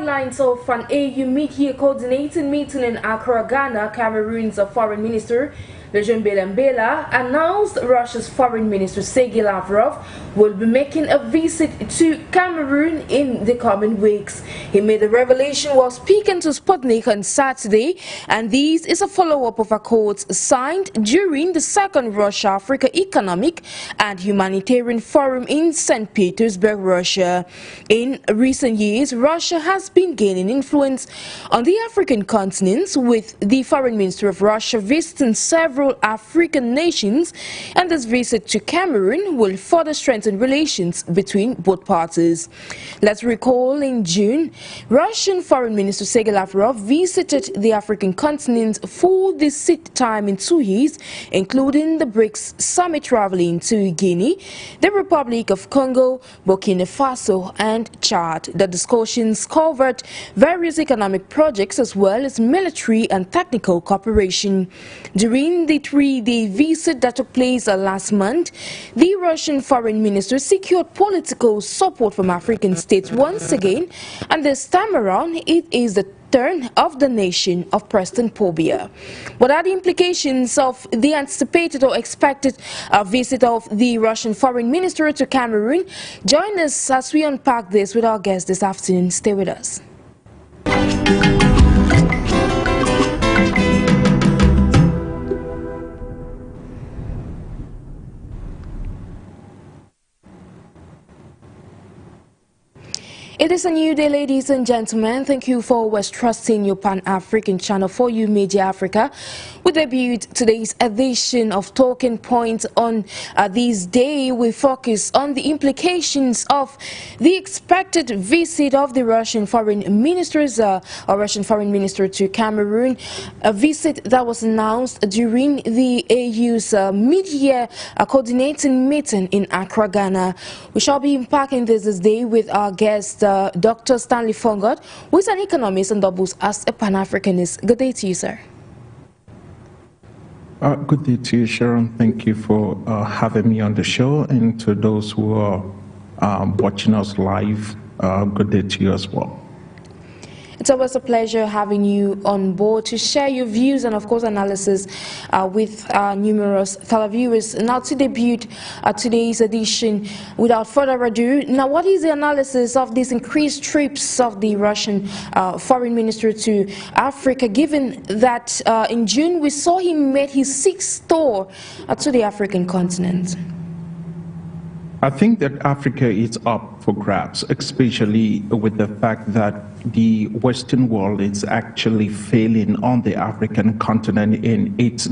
sidelines of an AU mid-year coordinating meeting in Accra, Ghana, Cameroon's Foreign Minister Sergueï announced Russia's Foreign Minister Sergueï Lavrov will be making a visit to Cameroon in the coming weeks. He made the revelation while speaking to Sputnik on Saturday, and this is a follow-up of accords signed during the second Russia-Africa Economic and Humanitarian Forum in St. Petersburg, Russia. In recent years, Russia has been gaining influence on the African continent, with the Foreign Minister of Russia visiting several African nations, and this visit to Cameroon will further strengthen relations between both parties. Let's recall in June, Russian Foreign Minister Sergueï Lavrov visited the African continent for the sixth time in 2 years, including the BRICS summit, traveling to Guinea, the Republic of Congo, Burkina Faso and Chad. The discussions covered various economic projects as well as military and technical cooperation. During the 3-day visit that took place last month, the Russian Foreign Minister secured political support from African states once again, and this time around it is the turn of the nation of President Pobia. What are the implications of the anticipated or expected visit of the Russian Foreign Minister to Cameroon? Join us as we unpack this with our guest this afternoon. Stay with us. It is a new day, ladies and gentlemen. Thank you for always trusting your Pan-African channel For You Media Africa. We debut today's edition of Talking Points. On this day, we focus on the implications of the expected visit of the Russian Foreign Minister to Cameroon, a visit that was announced during the AU's mid-year coordinating meeting in Accra, Ghana. We shall be unpacking this day with our guest, Dr. Stanley FONGOD, who is an economist and doubles as a Pan-Africanist. Good day to you, sir. Good day to you, Sharon. Thank you for having me on the show, and to those who are watching us live, good day to you as well. It's always a pleasure having you on board to share your views and, of course, analysis with numerous televiewers. Now, to debut today's edition, without further ado, now, what is the analysis of these increased trips of the Russian Foreign Minister to Africa, given that in June we saw him make his 6th tour to the African continent? I think that Africa is up for grabs, especially with the fact that the Western world is actually failing on the African continent in its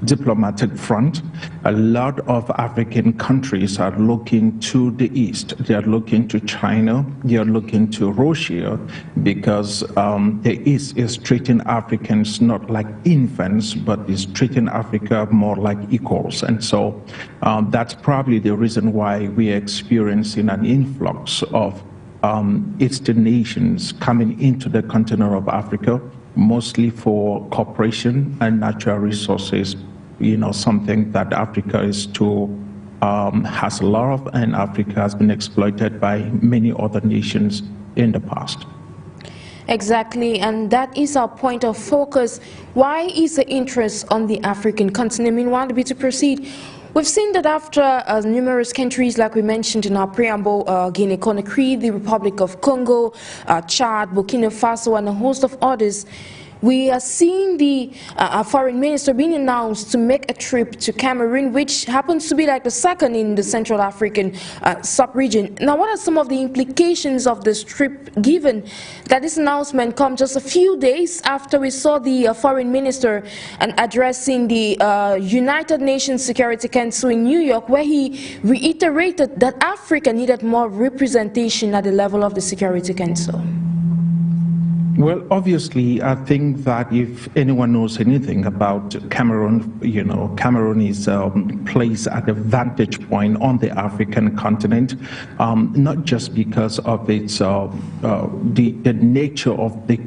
diplomatic front. A lot of African countries are looking to the East. They are looking to China. They are looking to Russia, because the East is treating Africans not like infants, but is treating Africa more like equals. And so that's probably the reason why we are experiencing an influx of Eastern nations coming into the continent of Africa, mostly for cooperation and natural resources, something that Africa has a lot of, and Africa has been exploited by many other nations in the past. Exactly, and that is our point of focus. Why is the interest on the African continent? Meanwhile, to proceed, we've seen that after numerous countries, like we mentioned in our preamble, Guinea-Conakry, the Republic of Congo, Chad, Burkina Faso, and a host of others, we are seeing the foreign minister being announced to make a trip to Cameroon, which happens to be like the second in the Central African sub-region. Now, what are some of the implications of this trip, given that this announcement comes just a few days after we saw the foreign minister addressing the United Nations Security Council in New York, where he reiterated that Africa needed more representation at the level of the Security Council? Well, obviously, I think that if anyone knows anything about Cameroon, Cameroon is placed at a vantage point on the African continent, not just because of its the nature of the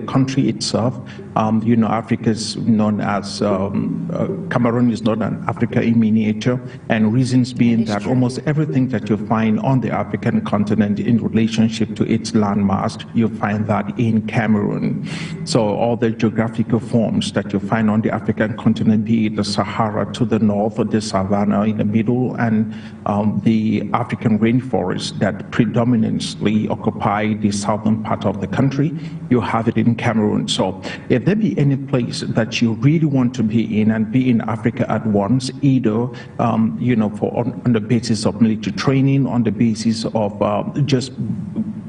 country itself, Africa is known as, Cameroon is known as Africa in miniature, and reasons being that almost everything that you find on the African continent in relationship to its landmass, you find that in Cameroon. So all the geographical forms that you find on the African continent, be it the Sahara to the north or the Savannah in the middle, and the African rainforest that predominantly occupy the southern part of the country, you have it in Cameroon. So if there be any place that you really want to be in and be in Africa at once, either on the basis of military training, on the basis of just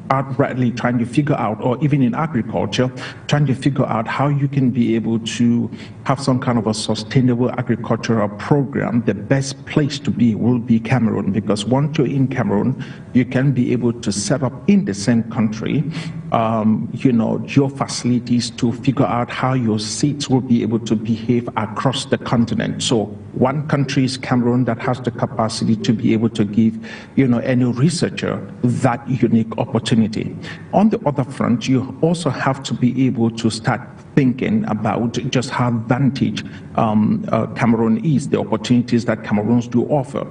outrightly trying to figure out, or even in agriculture, trying to figure out how you can be able to have some kind of a sustainable agricultural program, the best place to be will be Cameroon, because once you're in Cameroon, you can be able to set up in the same country, your facilities to figure out how your seeds will be able to behave across the continent. So one country is Cameroon that has the capacity to be able to give, any researcher that unique opportunity. On the other front, you also have to be able to start thinking about just how advantage Cameroon is, the opportunities that Cameroons do offer.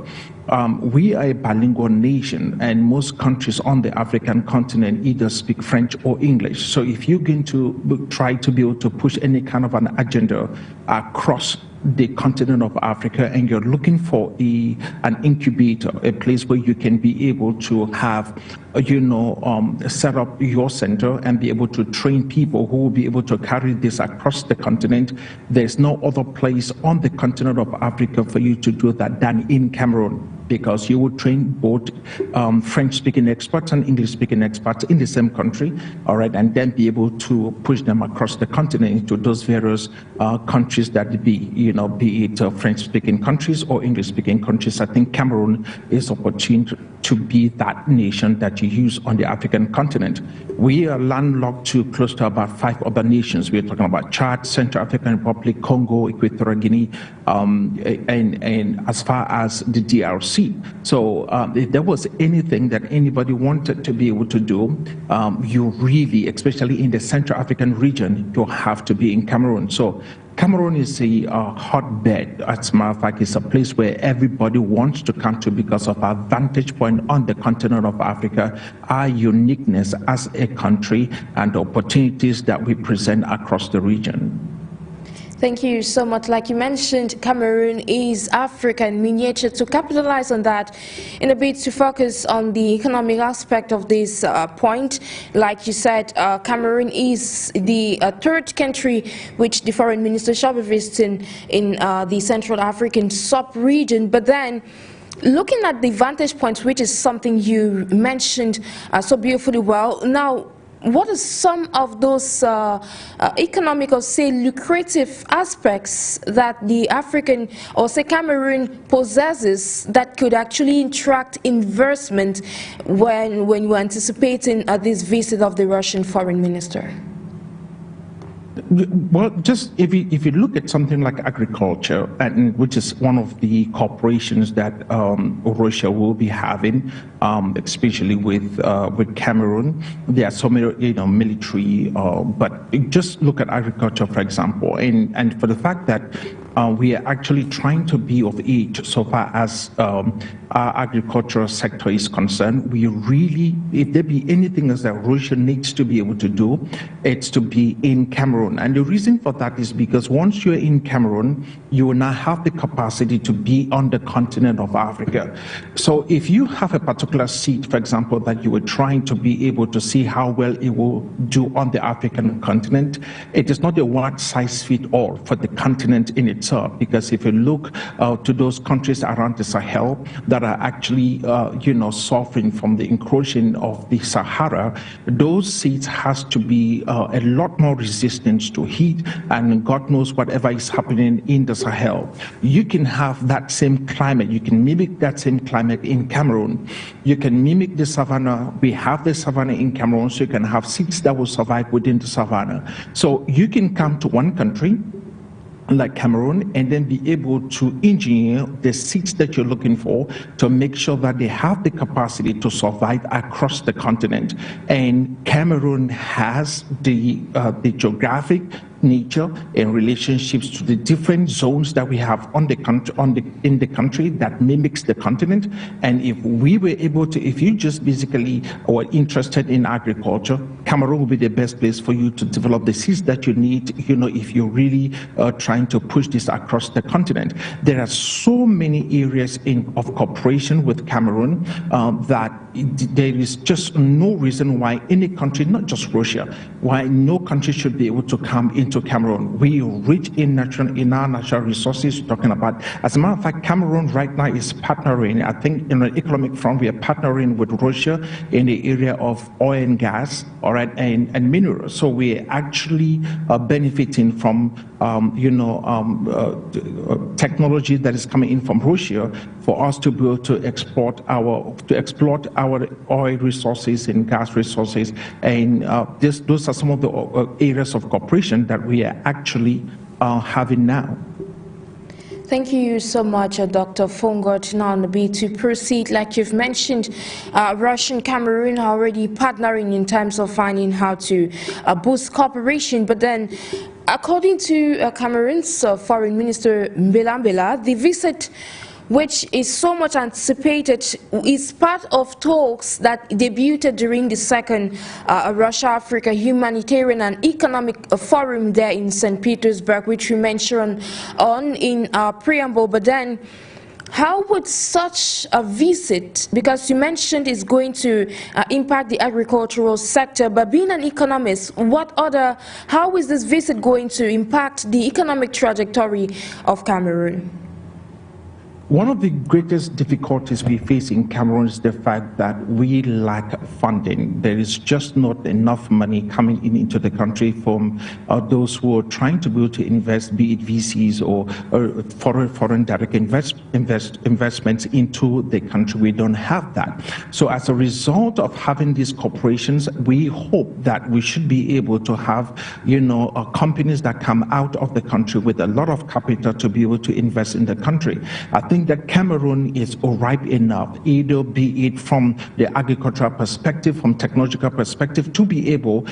We are a bilingual nation, and most countries on the African continent either speak French or English. So if you're going to try to be able to push any kind of an agenda across the continent of Africa, and you're looking for an incubator, a place where you can be able to have, set up your center and be able to train people who will be able to carry this across the continent. There's no other place on the continent of Africa for you to do that than in Cameroon, because you will train both French-speaking experts and English-speaking experts in the same country, all right, and then be able to push them across the continent into those various countries that be it French-speaking countries or English-speaking countries. I think Cameroon is opportune to be that nation that you use on the African continent. We are landlocked to close to about 5 other nations. We're talking about Chad, Central African Republic, Congo, Equatorial Guinea, and as far as the DRC. So if there was anything that anybody wanted to be able to do, you really, especially in the Central African region, you have to be in Cameroon. So Cameroon is a hotbed. As a matter of fact, it's a place where everybody wants to come to because of our vantage point on the continent of Africa, our uniqueness as a country, and the opportunities that we present across the region. Thank you so much. Like you mentioned, Cameroon is Africa in miniature. To capitalize on that, in a bit to focus on the economic aspect of this point, like you said, Cameroon is the third country which the foreign minister shall be visiting in the Central African sub-region. But then, looking at the vantage points, which is something you mentioned so beautifully well, now, what are some of those economic or say lucrative aspects that the African or say Cameroon possesses that could actually attract investment when you're anticipating this visit of the Russian foreign minister? Well, just if you look at something like agriculture, and which is one of the corporations that Russia will be having, especially with Cameroon, there are so many military, but just look at agriculture, for example, and for the fact that we are actually trying to be of age so far as our agricultural sector is concerned. We really, if there be anything else that Russia needs to be able to do, it's to be in Cameroon. And the reason for that is because once you're in Cameroon, you will now have the capacity to be on the continent of Africa. So if you have a particular seed, for example, that you were trying to be able to see how well it will do on the African continent, it is not a one-size-fits-all for the continent in itself, because if you look to those countries around the Sahel that are actually, suffering from the encroaching of the Sahara, those seeds has to be a lot more resistant to heat and God knows whatever is happening in the Sahel. You can have that same climate, you can mimic that same climate in Cameroon. You can mimic the savanna. We have the savanna in Cameroon, so you can have seeds that will survive within the savanna. So you can come to one country like Cameroon and then be able to engineer the seeds that you're looking for to make sure that they have the capacity to survive across the continent. And Cameroon has the geographic, nature and relationships to the different zones that we have on the country, in the country that mimics the continent. And if we were able to, if you just basically were interested in agriculture, Cameroon will be the best place for you to develop the seeds that you need, you know, if you're really trying to push this across the continent. There are so many areas of cooperation with Cameroon that there is just no reason why any country, not just Russia, why no country should be able to come into Cameroon. We are rich in our natural resources, talking about. As a matter of fact, Cameroon right now is partnering, I think in the economic front, we are partnering with Russia in the area of oil and gas, all right, and minerals. So we are actually benefiting from, technology that is coming in from Russia for us to be able to exploit our oil resources and gas resources. And those are some of the areas of cooperation that we are actually having now. Thank you so much, Dr. FONGOD. Now, Nabi, to proceed, like you've mentioned, Russia and Cameroon are already partnering in terms of finding how to boost cooperation. But then, according to Cameroon's Foreign Minister Mbela, the visit, which is so much anticipated, is part of talks that debuted during the second Russia-Africa Humanitarian and Economic Forum there in St. Petersburg, which we mentioned on in our preamble. But then, how would such a visit, because you mentioned it's going to impact the agricultural sector, but being an economist, how is this visit going to impact the economic trajectory of Cameroon? One of the greatest difficulties we face in Cameroon is the fact that we lack funding. There is just not enough money coming into the country from those who are trying to be able to invest, be it VCs or foreign direct investments into the country. We don't have that. So as a result of having these corporations, we hope that we should be able to have, companies that come out of the country with a lot of capital to be able to invest in the country. I think that Cameroon is ripe enough, either be it from the agricultural perspective, from technological perspective, to be able,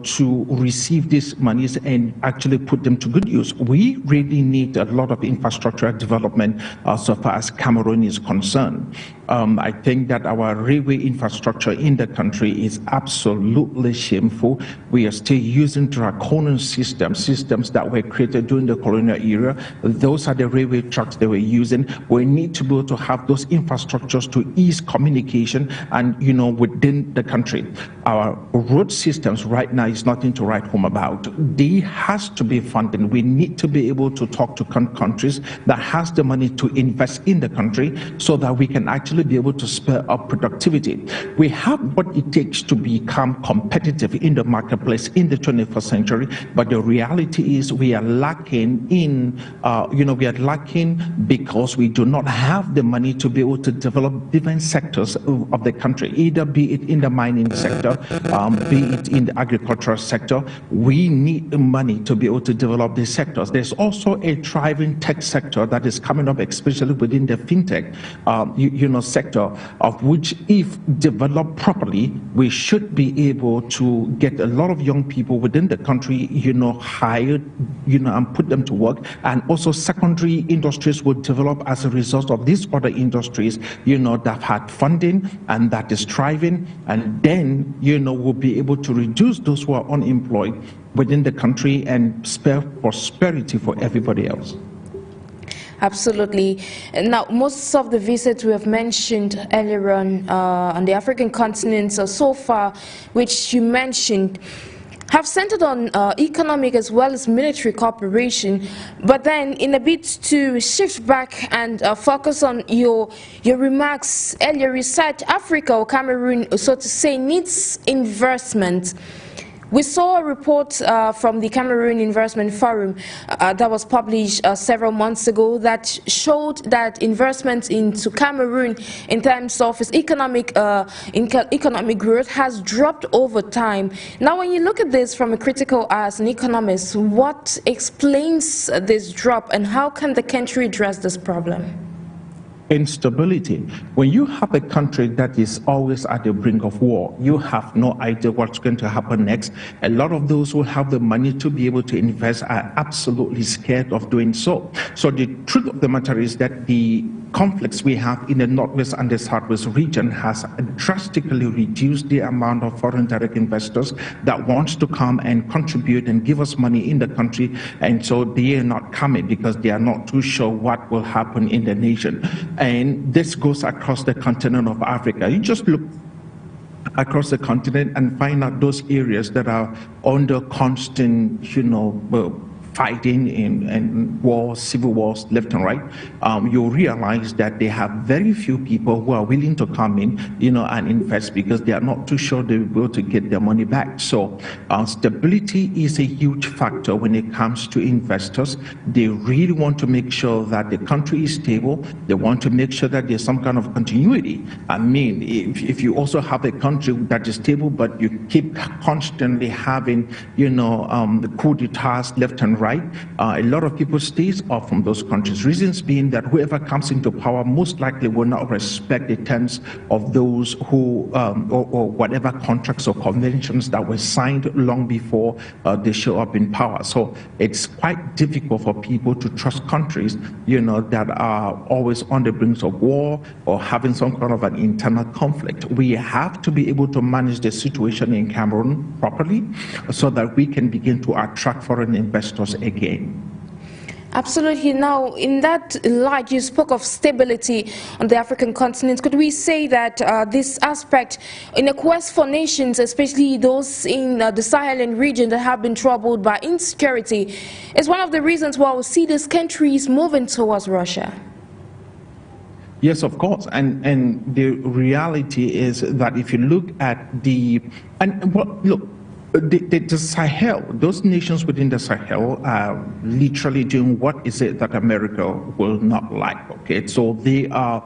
to receive these monies and actually put them to good use. We really need a lot of infrastructure development so far as Cameroon is concerned. I think that our railway infrastructure in the country is absolutely shameful. We are still using draconian systems that were created during the colonial era. Those are the railway tracks they were using. We need to be able to have those infrastructures to ease communication and, within the country. Our road systems right now is nothing to write home about. They has to be funded. We need to be able to talk to countries that has the money to invest in the country so that we can actually be able to spur up productivity. We have what it takes to become competitive in the marketplace in the 21st century, but the reality is we are lacking in, because we do not have the money to be able to develop different sectors of the country, either be it in the mining sector, be it in the agricultural sector. We need money to be able to develop these sectors. There's also a thriving tech sector that is coming up, especially within the fintech, sector, of which, if developed properly, we should be able to get a lot of young people within the country, hired, and put them to work. And also secondary industries will develop as a result of these other industries, that have had funding and that is thriving. And then, we'll be able to reduce those who are unemployed within the country and spare prosperity for everybody else. Absolutely. Now, most of the visits we have mentioned earlier on the African continent so far, which you mentioned, have centered on economic as well as military cooperation. But then, in a bit to shift back and focus on your remarks earlier, you said Africa, or Cameroon, so to say, needs investment. We saw a report from the Cameroon Investment Forum that was published several months ago that showed that investment into Cameroon in terms of its economic growth has dropped over time. Now, when you look at this from a critical as an economist, what explains this drop and how can the country address this problem? instability. When you have a country that is always at the brink of war, you have no idea what's going to happen next. A lot of those who have the money to be able to invest are absolutely scared of doing so. So the truth of the matter is that the conflicts we have in the Northwest and the Southwest region has drastically reduced the amount of foreign direct investors that wants to come and contribute and give us money in the country, and so they are not coming because they are not too sure what will happen in the nation. And this goes across the continent of Africa. You just look across the continent and find out those areas that are under constant, fighting and wars, civil wars, left and right. You realize that they have very few people who are willing to come in, and invest because they are not too sure they will be able to get their money back. So stability is a huge factor when it comes to investors. They really want to make sure that the country is stable. They want to make sure that there's some kind of continuity. I mean, if you also have a country that is stable, but you keep constantly having, the coup d'etats left and right, a lot of people stays off from those countries. Reasons being that whoever comes into power most likely will not respect the terms of those who, or whatever contracts or conventions that were signed long before they show up in power. So it's quite difficult for people to trust countries, that are always on the brink of war or having some kind of an internal conflict. We have to be able to manage the situation in Cameroon properly so that we can begin to attract foreign investors again. Absolutely. Now, in that light, you spoke of stability on the African continent. Could we say that this aspect, in a quest for nations, especially those in the Sahelan region that have been troubled by insecurity, is one of the reasons why we see these countries moving towards Russia? Yes, of course. And the reality is that if you look at the Sahel, those nations within the Sahel are literally doing what is it that America will not like, okay? So they are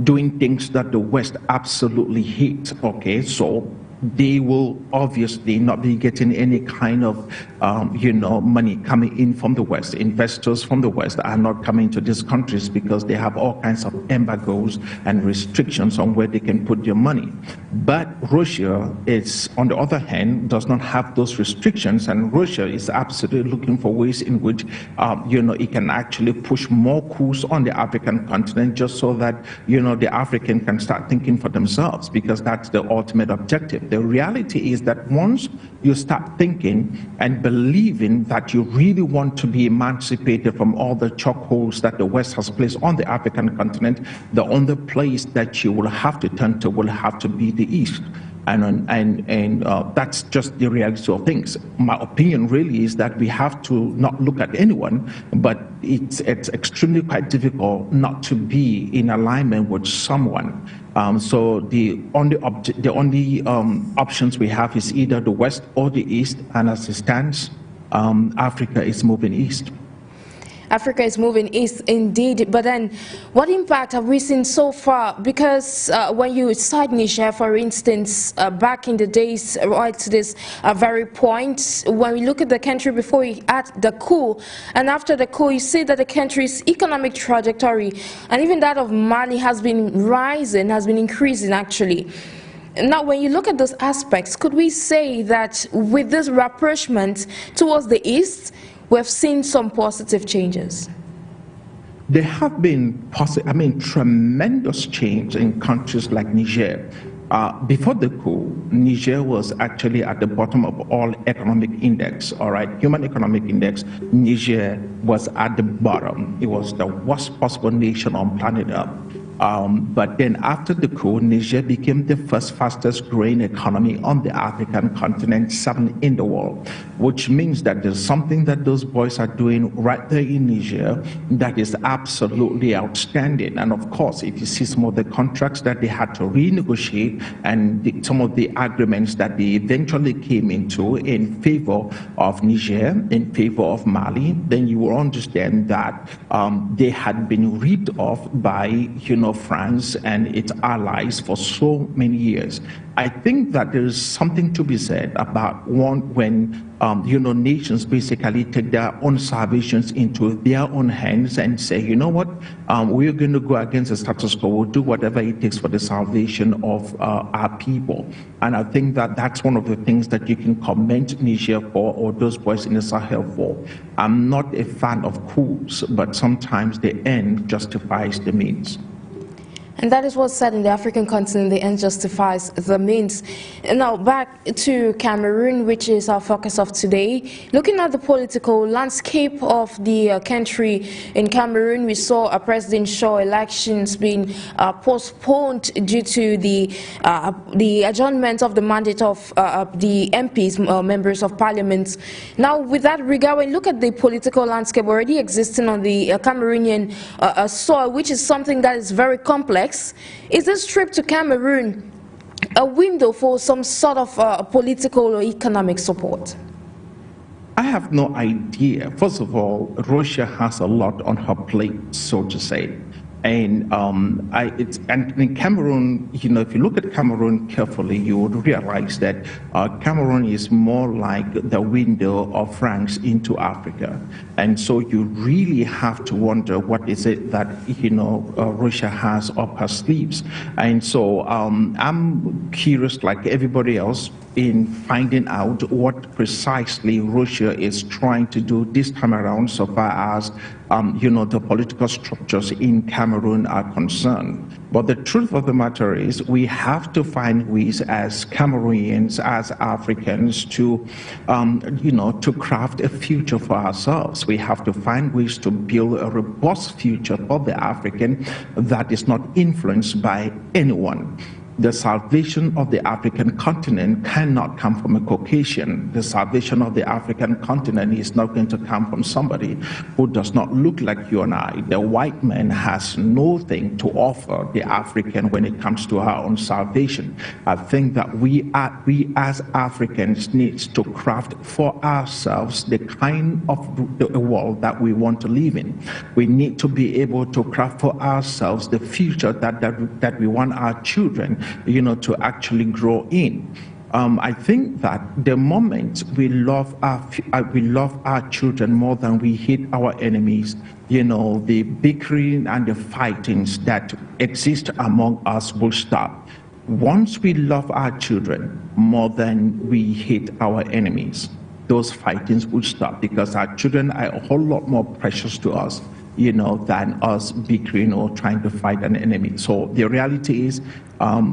doing things that the West absolutely hates, okay? So they will obviously not be getting any kind of, money coming in from the West. Investors from the West are not coming to these countries because they have all kinds of embargoes and restrictions on where they can put their money. But Russia is, on the other hand, does not have those restrictions, and Russia is absolutely looking for ways in which, it can actually push more coups on the African continent just so that, the African can start thinking for themselves, because that's the ultimate objective. The reality is that once you start thinking and believing that you really want to be emancipated from all the chokeholds that the West has placed on the African continent, the only place that you will have to turn to will have to be the East. And that's just the reality of things. My opinion really is that we have to not look at anyone, but it's extremely quite difficult not to be in alignment with someone. So the only options we have is either the West or the East, and as it stands, Africa is moving east. Africa is moving east indeed, but then what impact have we seen so far? Because when you cite Niger, for instance, back in the days, right to this very point, when we look at the country before we had the coup, and after the coup, you see that the country's economic trajectory, and even that of Mali, has been rising, has been increasing actually. Now, when you look at those aspects, could we say that with this rapprochement towards the east, we've seen some positive changes? There have been tremendous change in countries like Niger. Before the coup, Niger was actually at the bottom of all economic index, all right, human economic index. Niger was at the bottom. It was the worst possible nation on planet Earth. But then after the coup, Niger became the first fastest growing economy on the African continent, 7th in the world, which means that there's something that those boys are doing right there in Niger that is absolutely outstanding. And of course, if you see some of the contracts that they had to renegotiate and some of the agreements that they eventually came into in favor of Niger, in favor of Mali, then you will understand that they had been ripped off by, France and its allies for so many years. I think that there is something to be said about when nations basically take their own salvations into their own hands and say, you know what, we're going to go against the status quo, we'll do whatever it takes for the salvation of our people. And I think that that's one of the things that you can commend Niger for, or those boys in the Sahel for. I'm not a fan of coups, but sometimes the end justifies the means. And that is what's said in the African continent, the end justifies the means. Now back to Cameroon, which is our focus of today. Looking at the political landscape of the country in Cameroon, we saw a presidential elections being postponed due to the adjournment of the mandate of the MPs, members of parliament. Now with that regard, when you look at the political landscape already existing on the Cameroonian soil, which is something that is very complex, is this trip to Cameroon a window for some sort of political or economic support? I have no idea. First of all, Russia has a lot on her plate, so to say. And in Cameroon, if you look at Cameroon carefully, you would realize that Cameroon is more like the window of France into Africa. And so you really have to wonder what is it that, Russia has up her sleeves. And so I'm curious, like everybody else, in finding out what precisely Russia is trying to do this time around so far as, the political structures in Cameroon are concerned. But the truth of the matter is we have to find ways as Cameroonians, as Africans to, to craft a future for ourselves. We have to find ways to build a robust future for the African that is not influenced by anyone. The salvation of the African continent cannot come from a Caucasian. The salvation of the African continent is not going to come from somebody who does not look like you and I. The white man has nothing to offer the African when it comes to our own salvation. I think that we as Africans need to craft for ourselves the kind of the world that we want to live in. We need to be able to craft for ourselves the future that we want our children to actually grow in. I think that the moment we love our children more than we hate our enemies, the bickering and the fightings that exist among us will stop. Once we love our children more than we hate our enemies, those fightings will stop, because our children are a whole lot more precious to us, than us bickering or trying to fight an enemy. So the reality is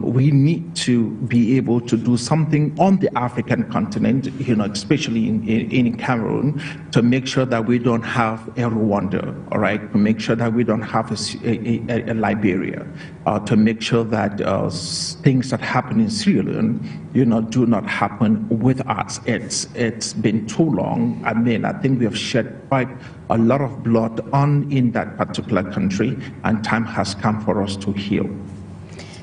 we need to be able to do something on the African continent, especially in Cameroon, to make sure that we don't have a Rwanda, all right? To make sure that we don't have a Liberia, to make sure that things that happen in Sierra Leone, do not happen with us. It's been too long. I mean, I think we have shed quite a lot of blood in that particular country, and time has come for us to heal.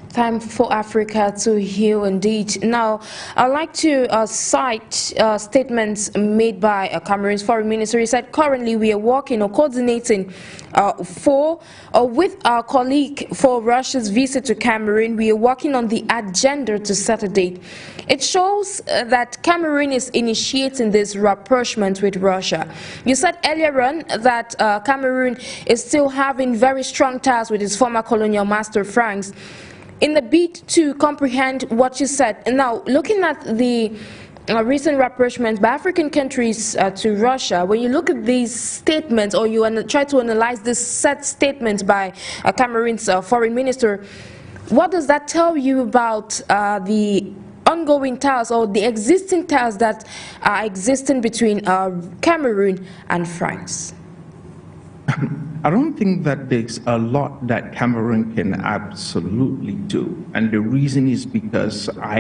Time for Africa to heal, indeed. Now, I'd like to cite statements made by Cameroon's foreign minister. He said, currently we are working or coordinating with our colleague for Russia's visit to Cameroon. We are working on the agenda to set a date. It shows that Cameroon is initiating this rapprochement with Russia. You said earlier on that Cameroon is still having very strong ties with its former colonial master, France. In the bid to comprehend what you said, now looking at the recent rapprochement by African countries to Russia, when you look at these statements, or you try to analyze this set statements by Cameroon's foreign minister, what does that tell you about the ongoing ties or the existing ties that are existing between Cameroon and France? I don't think that there's a lot that Cameroon can absolutely do. And the reason is because I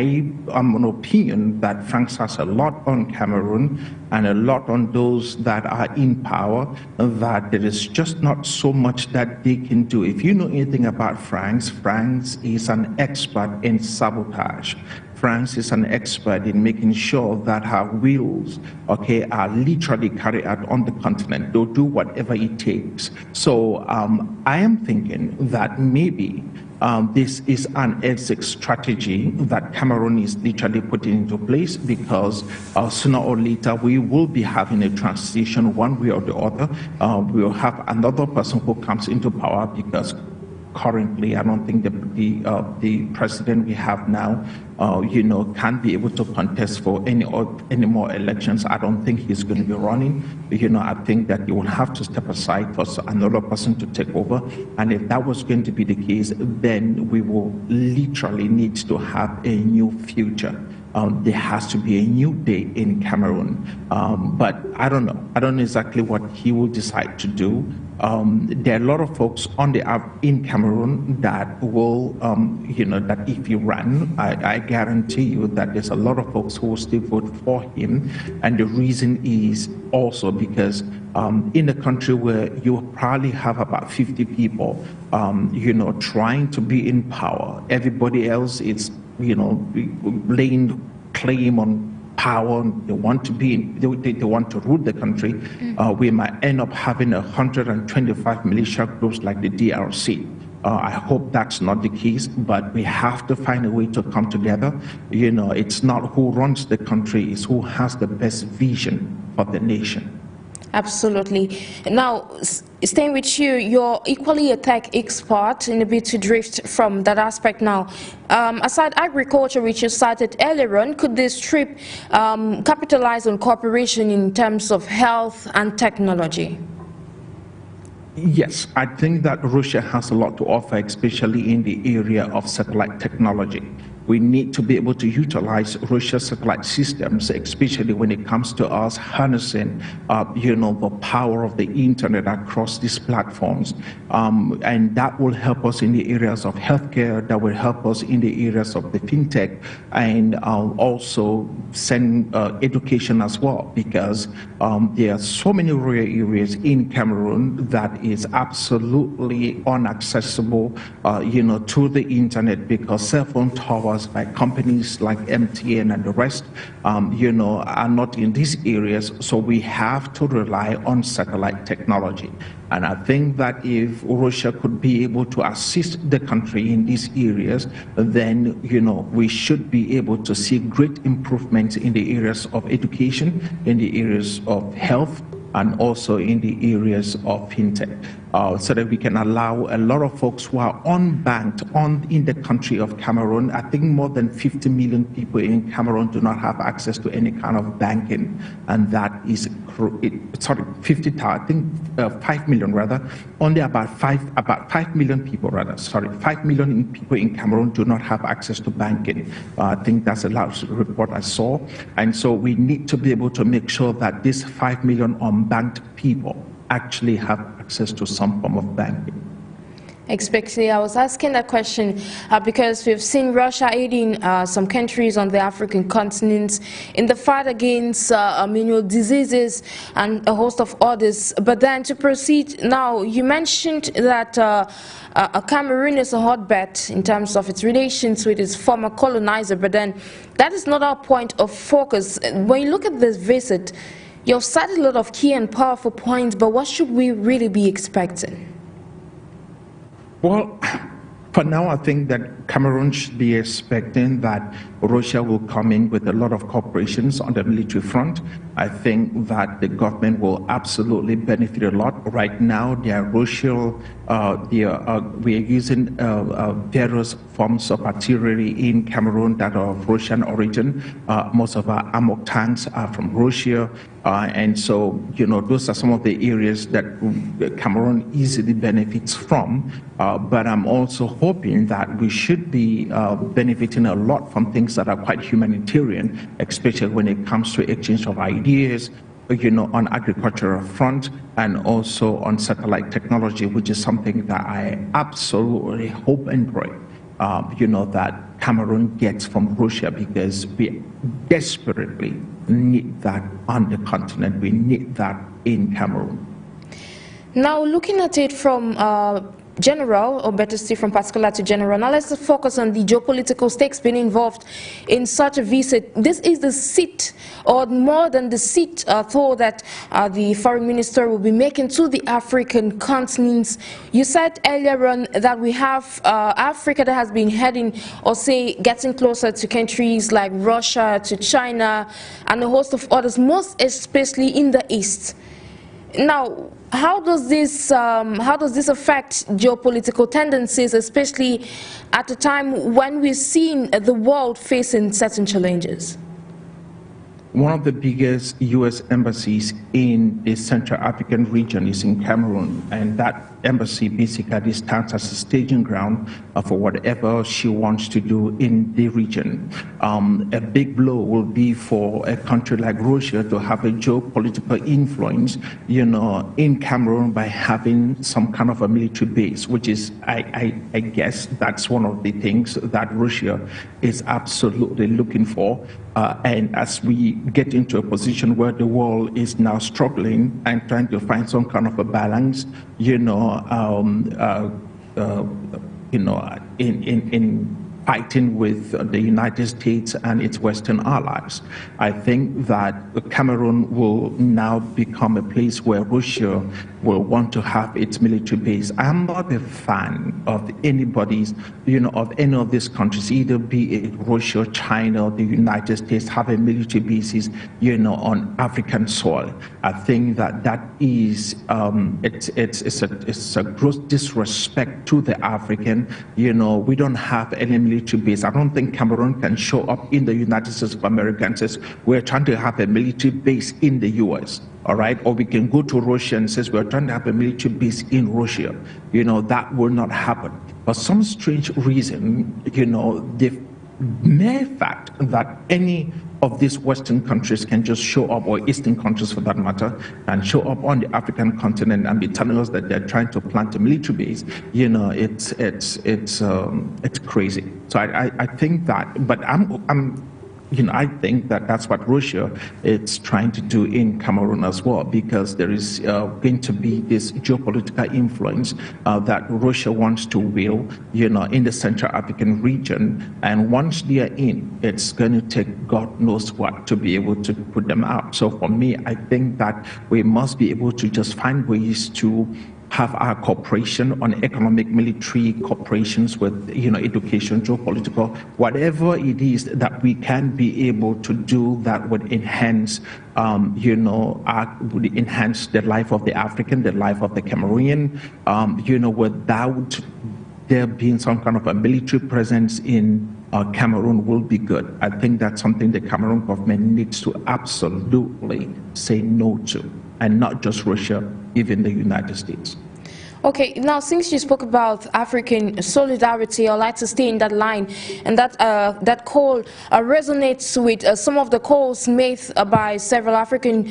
am an opinion that France has a lot on Cameroon and a lot on those that are in power, that there is just not so much that they can do. If you know anything about France, France is an expert in sabotage. France is an expert in making sure that her wills, okay, are literally carried out on the continent. They'll do whatever it takes. So I am thinking that maybe this is an exit strategy that Cameroon is literally putting into place, because sooner or later we will be having a transition one way or the other. We'll have another person who comes into power, because currently I don't think the president we have now, can't be able to contest for any more elections. I don't think he's going to be running. I think that he will have to step aside for another person to take over. And if that was going to be the case, then we will literally need to have a new future. There has to be a new day in Cameroon. But I don't know. I don't know exactly what he will decide to do. There are a lot of folks in Cameroon that will, that if he ran, I guarantee you that there's a lot of folks who will still vote for him. And the reason is also because in a country where you probably have about 50 people, trying to be in power, everybody else is, laying claim on power. They want to they want to rule the country. We might end up having 125 militia groups like the DRC. I hope that's not the case, but we have to find a way to come together. It's not who runs the country, it's who has the best vision for the nation. Absolutely. Now, staying with you, you're equally a tech expert in a bit to drift from that aspect now. Aside agriculture, which you cited earlier on, could this trip capitalize on cooperation in terms of health and technology? Yes, I think that Russia has a lot to offer, especially in the area of satellite technology. We need to be able to utilize Russia's satellite systems, especially when it comes to us harnessing, the power of the internet across these platforms. And that will help us in the areas of healthcare, that will help us in the areas of the fintech, and also send education as well, because there are so many rural areas in Cameroon that is absolutely inaccessible, to the internet, because cell phone towers by companies like MTN and the rest, are not in these areas. So we have to rely on satellite technology. And I think that if Russia could be able to assist the country in these areas, then, we should be able to see great improvements in the areas of education, in the areas of health, and also in the areas of fintech, so that we can allow a lot of folks who are unbanked in the country of Cameroon. I think more than 50 million people in Cameroon do not have access to any kind of banking, and that is 5 million rather. Only about 5 million people rather. 5 million people in Cameroon do not have access to banking. I think that's the last report I saw, and so we need to be able to make sure that these 5 million unbanked people actually have access to some form of banking. Especially, I was asking that question because we've seen Russia aiding some countries on the African continent in the fight against diseases and a host of others. But then to proceed now, you mentioned that Cameroon is a hotbed in terms of its relations with its former colonizer, but then that is not our point of focus. When you look at this visit, you've cited a lot of key and powerful points, but what should we really be expecting? Well, for now, I think that Cameroon should be expecting that Russia will come in with a lot of cooperations on the military front. I think that the government will absolutely benefit a lot. Right now, we are using various forms of artillery in Cameroon that are of Russian origin. Most of our ammo tanks are from Russia. And so, those are some of the areas that Cameroon easily benefits from. But I'm also hoping that we should be benefiting a lot from things that are quite humanitarian, especially when it comes to exchange of ideas, on agricultural front, and also on satellite technology, which is something that I absolutely hope and pray, that Cameroon gets from Russia, because we desperately need that on the continent. We need that in Cameroon. Now, looking at it from general, or better still from particular to general. Now let's focus on the geopolitical stakes being involved in such a visit. This is the seat, or more than the seat, though, that the foreign minister will be making to the African continent. You said earlier on that we have Africa that has been heading, or say getting closer to countries like Russia, to China, and a host of others, most especially in the East. Now, how does this affect geopolitical tendencies, especially at a time when we're seeing the world facing certain challenges? One of the biggest U.S. embassies in the Central African region is in Cameroon, and that embassy basically stands as a staging ground for whatever she wants to do in the region. A big blow will be for a country like Russia to have a geopolitical influence, in Cameroon by having some kind of a military base, which is, I guess, that's one of the things that Russia is absolutely looking for. And as we get into a position where the world is now struggling and trying to find some kind of a balance, in fighting with the United States and its Western allies, I think that Cameroon will now become a place where Russia will want to have its military base. I'm not a fan of anybody's, of any of these countries, either be it Russia, China, or the United States, having military bases, on African soil. I think that is, it's a gross disrespect to the African. We don't have any military base. I don't think Cameroon can show up in the United States of America and says, we're trying to have a military base in the US. All right, or we can go to Russia and says we're trying to have a military base in Russia. That will not happen. For some strange reason, the mere fact that any of these Western countries can just show up, or Eastern countries for that matter, and show up on the African continent and be telling us that they're trying to plant a military base, it's crazy. So I think that, but I think that that's what Russia is trying to do in Cameroon as well, because there is going to be this geopolitical influence that Russia wants to wield, in the Central African region. And once they are in, it's going to take God knows what to be able to put them out. So for me, I think that we must be able to just find ways to have our cooperation on economic, military cooperations with, education, geopolitical, whatever it is that we can be able to do that would enhance, would enhance the life of the African, the life of the Cameroonian, without there being some kind of a military presence in Cameroon will be good. I think that's something the Cameroon government needs to absolutely say no to, and not just Russia, even the United States. Okay, now since you spoke about African solidarity, I'd like to stay in that line, and that call resonates with some of the calls made by several African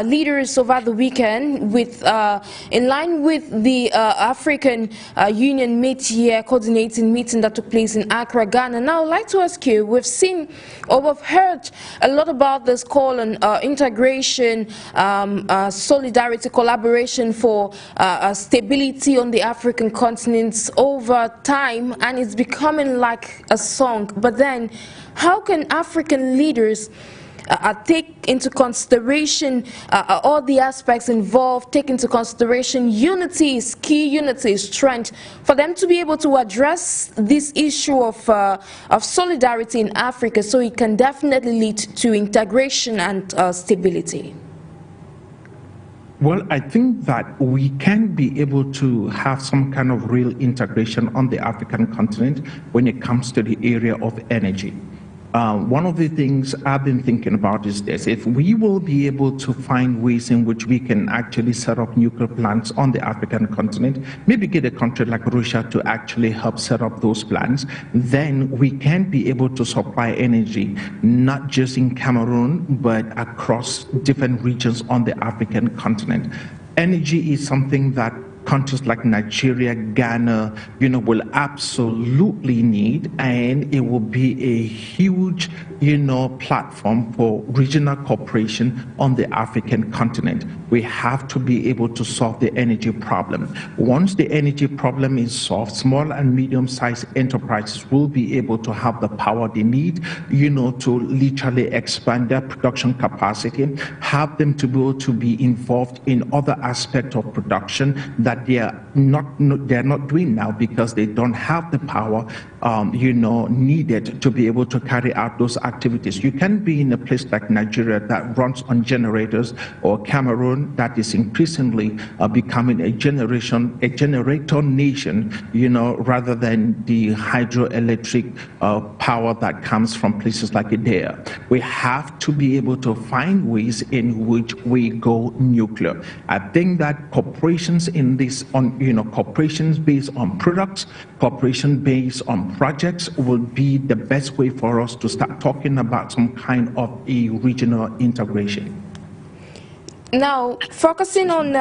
leaders over the weekend, in line with the African Union mid-year coordinating meeting that took place in Accra, Ghana. Now I'd like to ask you, we've seen or we've heard a lot about this call on integration, solidarity, collaboration for stability on the African continent over time, and it's becoming like a song. But then, how can African leaders take into consideration all the aspects involved, take into consideration unity, key unity, strength, for them to be able to address this issue of solidarity in Africa, so it can definitely lead to integration and stability? Well, I think that we can be able to have some kind of real integration on the African continent when it comes to the area of energy. One of the things I've been thinking about is this: if we will be able to find ways in which we can actually set up nuclear plants on the African continent, maybe get a country like Russia to actually help set up those plants, then we can be able to supply energy, not just in Cameroon, but across different regions on the African continent. Energy is something that countries like Nigeria, Ghana, will absolutely need, and it will be a huge, platform for regional cooperation on the African continent. We have to be able to solve the energy problem. Once the energy problem is solved, small and medium-sized enterprises will be able to have the power they need, to literally expand their production capacity, have them to be able to be involved in other aspects of production that they're not doing now because they don't have the power, needed to be able to carry out those activities. You can be in a place like Nigeria that runs on generators, or Cameroon that is increasingly becoming a generator nation, rather than the hydroelectric power that comes from places like Idea. We have to be able to find ways in which we go nuclear. I think that corporations in this, corporations based on products, cooperation based on projects will be the best way for us to start talking about some kind of a regional integration. Now, focusing on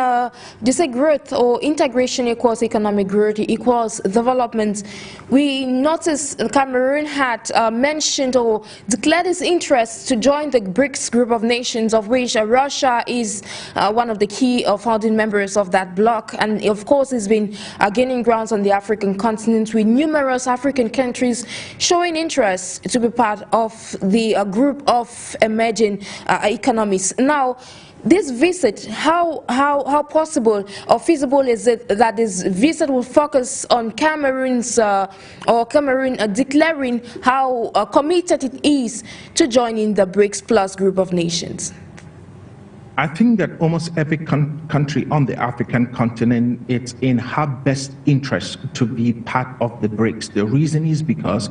this growth or integration equals economic growth equals development, we noticed Cameroon had mentioned or declared its interest to join the BRICS group of nations, of which Russia is one of the key founding members of that bloc, and of course it's been gaining grounds on the African continent, with numerous African countries showing interest to be part of the group of emerging economies. Now, this visit, how possible or feasible is it that this visit will focus on Cameroon declaring how committed it is to joining the BRICS Plus group of nations? I think that almost every country on the African continent, it's in her best interest to be part of the BRICS. The reason is because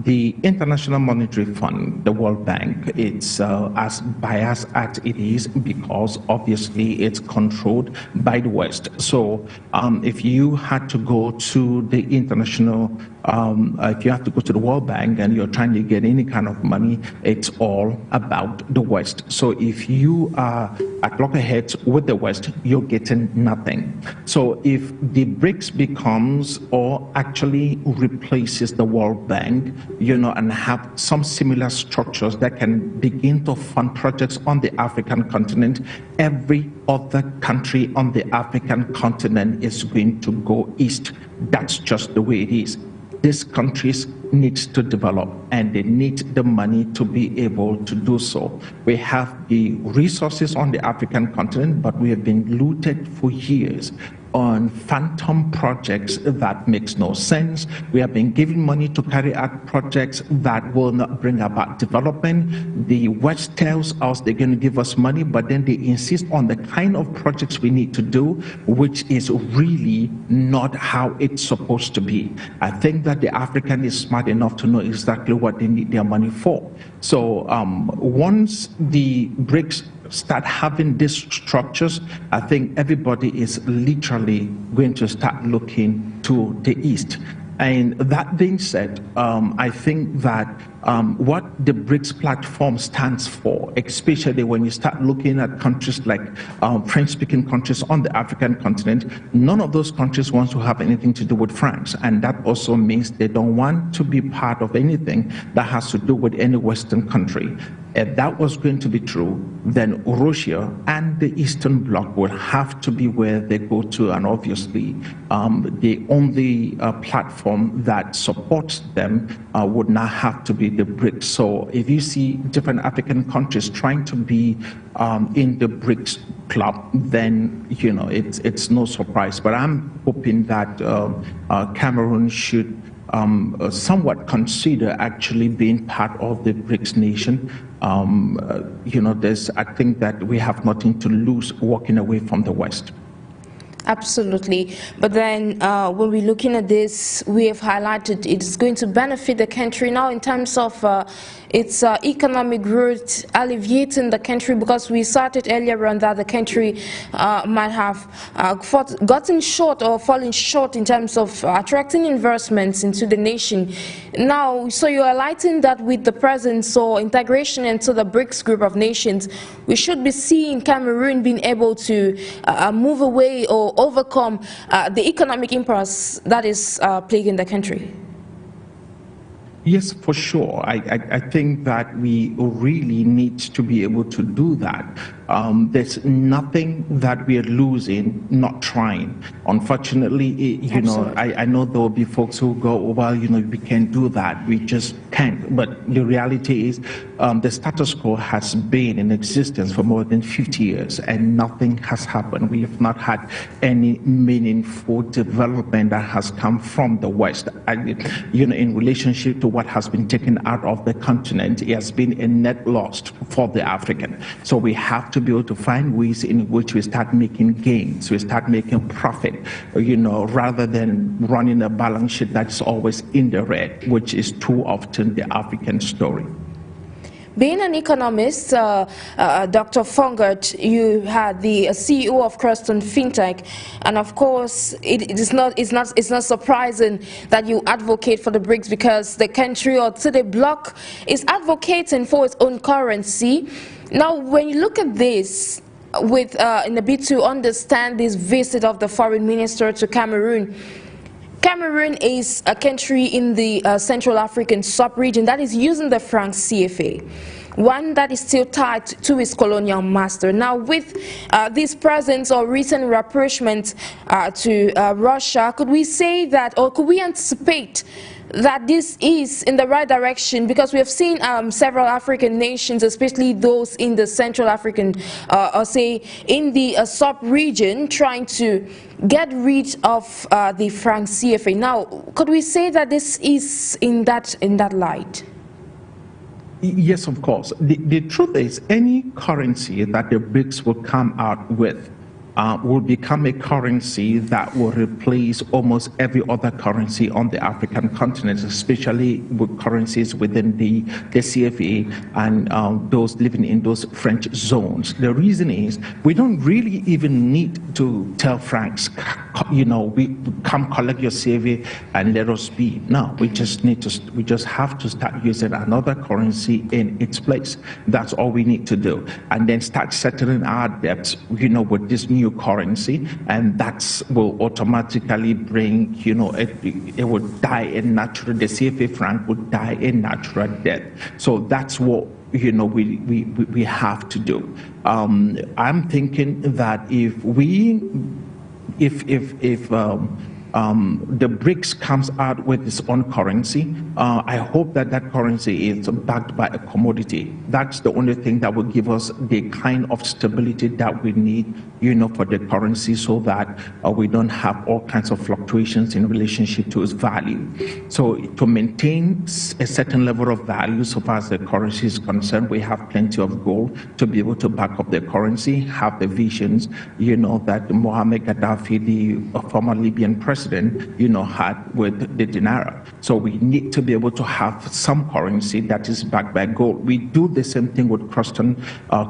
the International Monetary Fund, the World Bank, it's as biased as it is because obviously it's controlled by the West. So if you had to go to the international, if you have to go to the World Bank and you're trying to get any kind of money, it's all about the West. So if you are at loggerheads with the West, you're getting nothing. So if the BRICS becomes or actually replaces the World Bank, and have some similar structures that can begin to fund projects on the African continent, every other country on the African continent is going to go east. That's just the way it is. These countries need to develop, and they need the money to be able to do so. We have the resources on the African continent, but we have been looted for years on phantom projects that makes no sense. We have been given money to carry out projects that will not bring about development. The West tells us they're going to give us money, but then they insist on the kind of projects we need to do, which is really not how it's supposed to be. I think that the African is smart enough to know exactly what they need their money for. So once the BRICS start having these structures, I think everybody is literally going to start looking to the east. And that being said, I think that what the BRICS platform stands for, especially when you start looking at countries like French-speaking countries on the African continent, none of those countries wants to have anything to do with France. And that also means they don't want to be part of anything that has to do with any Western country. If that was going to be true, then Russia and the Eastern Bloc would have to be where they go to, and obviously the only platform that supports them would not have to be the BRICS. So if you see different African countries trying to be in the BRICS club, then it's no surprise. But I'm hoping that Cameroon should somewhat consider actually being part of the BRICS nation. I think that we have nothing to lose walking away from the West. Absolutely. But then when we're looking at this, we have highlighted it's going to benefit the country now in terms of its economic growth, alleviating the country, because we started earlier on that the country might have gotten short or fallen short in terms of attracting investments into the nation. Now, so you're highlighting that with the presence or integration into the BRICS group of nations, we should be seeing Cameroon being able to move away or to overcome the economic impasse that is plaguing the country? Yes, for sure. I think that we really need to be able to do that. There's nothing that we are losing not trying. Unfortunately, you know, I know there will be folks who go, well, you know, we can't do that. We just can't. But the reality is the status quo has been in existence for more than 50 years and nothing has happened. We have not had any meaningful development that has come from the West. You know, in relationship to what has been taken out of the continent, it has been a net loss for the African. So we have to be able to find ways in which we start making gains, we start making profit, you know, rather than running a balance sheet that's always in the red, which is too often the African story. Being an economist, Dr. FONGOD, you had the CEO of Croston FinTech, and of course, it's not surprising that you advocate for the BRICS because the country or the bloc is advocating for its own currency. Now, when you look at this, with in a bit to understand this visit of the foreign minister to Cameroon. Cameroon is a country in the Central African sub-region that is using the franc CFA, one that is still tied to its colonial master. Now, with this presence or recent rapprochement to Russia, could we say that, or could we anticipate that this is in the right direction? Because we have seen several African nations, especially those in the Central African, or say in the sub-region, trying to get rid of the franc CFA. Now, could we say that this is in that light? Yes, of course. The truth is, any currency that the BRICS will come out with will become a currency that will replace almost every other currency on the African continent, especially with currencies within the CFA and those living in those French zones. The reason is we don't really even need to tell francs, you know, we come collect your CFA and let us be. No, we just have to start using another currency in its place. That's all we need to do, and then start settling our debts, you know, with this new currency, and that will automatically bring, you know, it would die in natural, the CFA franc would die in natural death. So that's what, you know, we have to do. I'm thinking that if the BRICS comes out with its own currency, I hope that that currency is backed by a commodity. That's the only thing that will give us the kind of stability that we need, you know, for the currency, so that we don't have all kinds of fluctuations in relationship to its value. So to maintain a certain level of value, so far as the currency is concerned, we have plenty of gold to be able to back up the currency, have the visions, you know, that Mohammed Gaddafi, the former Libyan president, you know, had with the dinar. So we need to be able to have some currency that is backed by gold. We do the same thing with Croston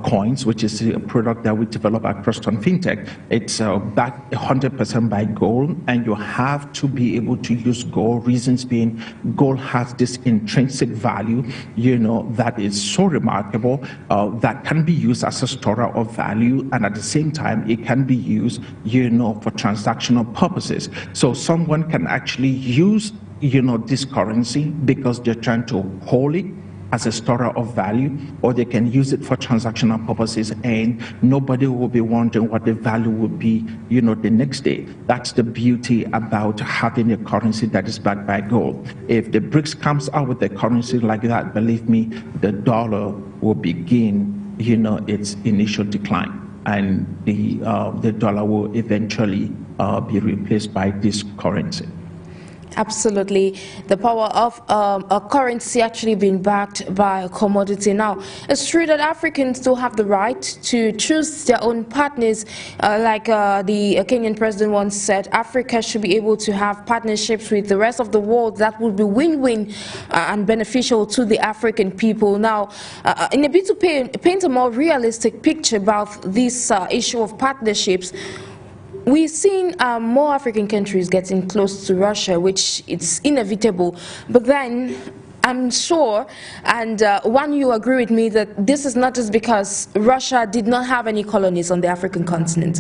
coins, which is a product that we develop at Croston FinTech. It's backed 100% by gold, and you have to be able to use gold. Reasons being, gold has this intrinsic value, you know, that is so remarkable, that can be used as a store of value, and at the same time, it can be used, you know, for transactional purposes. So someone can actually use, you know, this currency because they're trying to hold it as a store of value, or they can use it for transactional purposes, and nobody will be wondering what the value would be, you know, the next day. That's the beauty about having a currency that is backed by gold. If the BRICS comes out with a currency like that, believe me, the dollar will begin, you know, its initial decline, and the dollar will eventually be replaced by this currency. Absolutely. The power of a currency actually being backed by a commodity. Now, it's true that Africans do have the right to choose their own partners. Like the Kenyan president once said, Africa should be able to have partnerships with the rest of the world that would be win-win and beneficial to the African people. Now, in a bit to paint a more realistic picture about this issue of partnerships, we've seen more African countries getting close to Russia, which it's inevitable. But then I'm sure, and one, you agree with me that this is not just because Russia did not have any colonies on the African continent.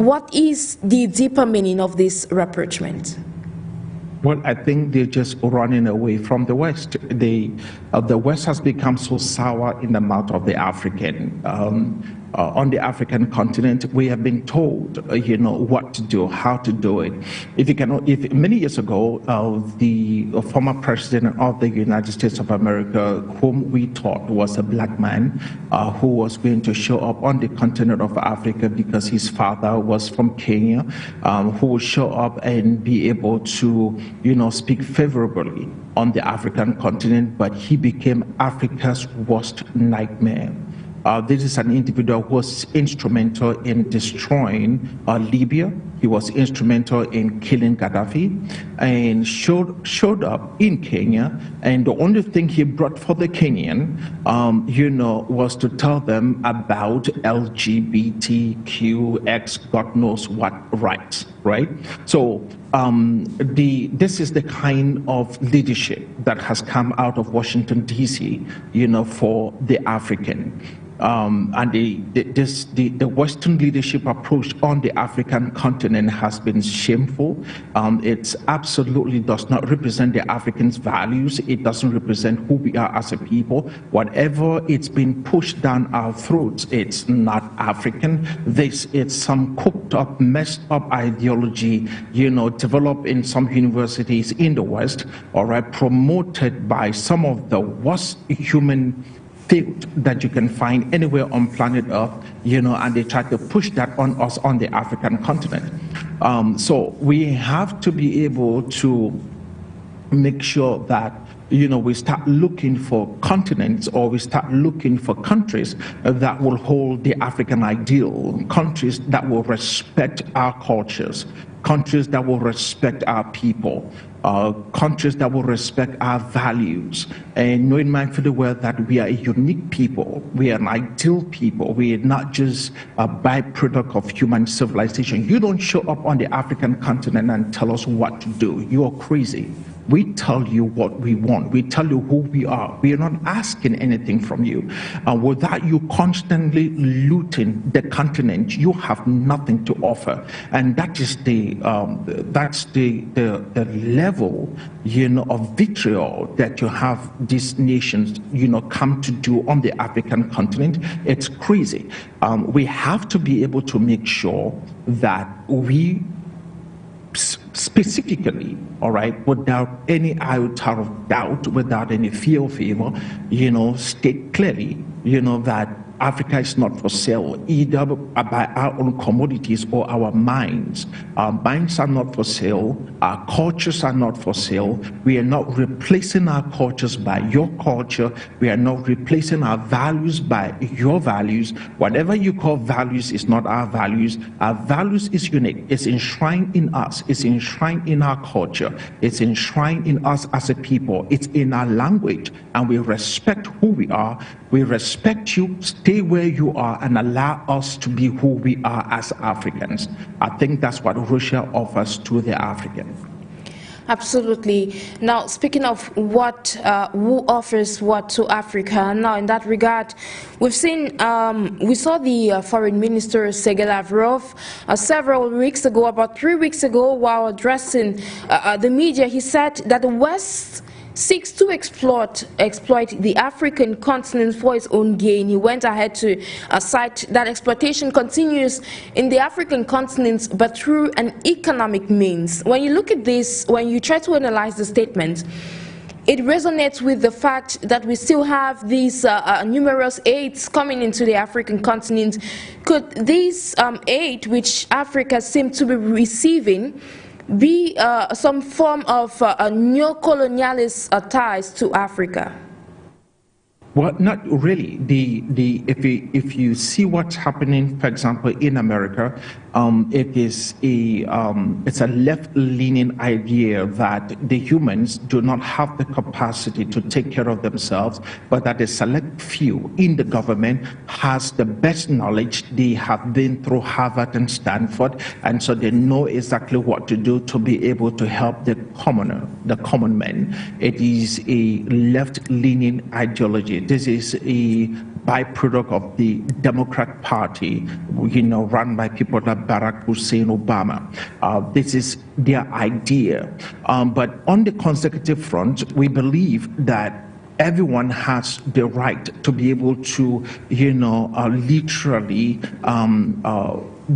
What is the deeper meaning of this rapprochement? Well, I think they're just running away from the West. The West has become so sour in the mouth of the African. On the African continent, we have been told, what to do, how to do it. If many years ago, the former president of the United States of America, whom we thought was a black man, who was going to show up on the continent of Africa because his father was from Kenya, who would show up and be able to, speak favorably on the African continent, but he became Africa's worst nightmare. This is an individual who was instrumental in destroying Libya. He was instrumental in killing Gaddafi and showed up in Kenya. And the only thing he brought for the Kenyan, was to tell them about LGBTQX, God knows what rights, right? So this is the kind of leadership that has come out of Washington, D.C., for the African. And the Western leadership approach on the African continent has been shameful. It absolutely does not represent the Africans' values. It doesn't represent who we are as a people. Whatever it's been pushed down our throats, it's not African. It's some cooked up, messed up ideology, developed in some universities in the West, all right, promoted by some of the worst human field that you can find anywhere on planet Earth, and they try to push that on us on the African continent. So we have to be able to make sure that we start looking for continents, or we start looking for countries that will hold the African ideal, countries that will respect our cultures, countries that will respect our people, countries that will respect our values, and knowing mindfully well that we are a unique people, we are an ideal people, we are not just a byproduct of human civilization. You don't show up on the African continent and tell us what to do. You are crazy. We tell you what we want. We tell you who we are. We are not asking anything from you. Without you constantly looting the continent, you have nothing to offer. And that is the level, of vitriol that you have these nations, come to do on the African continent. It's crazy. We have to be able to make sure that we specifically, all right, without any iota of doubt, without any fear of evil, state clearly, that Africa is not for sale, either by our own commodities or our minds. Our minds are not for sale. Our cultures are not for sale. We are not replacing our cultures by your culture. We are not replacing our values by your values. Whatever you call values is not our values. Our values is unique. It's enshrined in us. It's enshrined in our culture. It's enshrined in us as a people. It's in our language. And we respect who we are. We respect you. Stay where you are and allow us to be who we are as Africans. I think that's what Russia offers to the African. Absolutely. Now, speaking of what, who offers what to Africa, now in that regard, we've seen, we saw the Foreign Minister Sergueï Lavrov several weeks ago, about 3 weeks ago, while addressing the media, he said that the West seeks to exploit the African continent for its own gain. He went ahead to cite that exploitation continues in the African continent, but through an economic means. When you look at this, when you try to analyze the statement, it resonates with the fact that we still have these numerous aids coming into the African continent. Could these aid, which Africa seems to be receiving, be some form of neo-colonialist ties to Africa? Well, not really. If you see what's happening, for example, in America, it's a left-leaning idea that the humans do not have the capacity to take care of themselves, but that a select few in the government has the best knowledge. They have been through Harvard and Stanford, and so they know exactly what to do to be able to help the commoner, the common man. It is a left-leaning ideology. This is a byproduct of the Democrat Party, run by people like Barack Hussein Obama. This is their idea. But on the consecutive front, we believe that everyone has the right to be able to, literally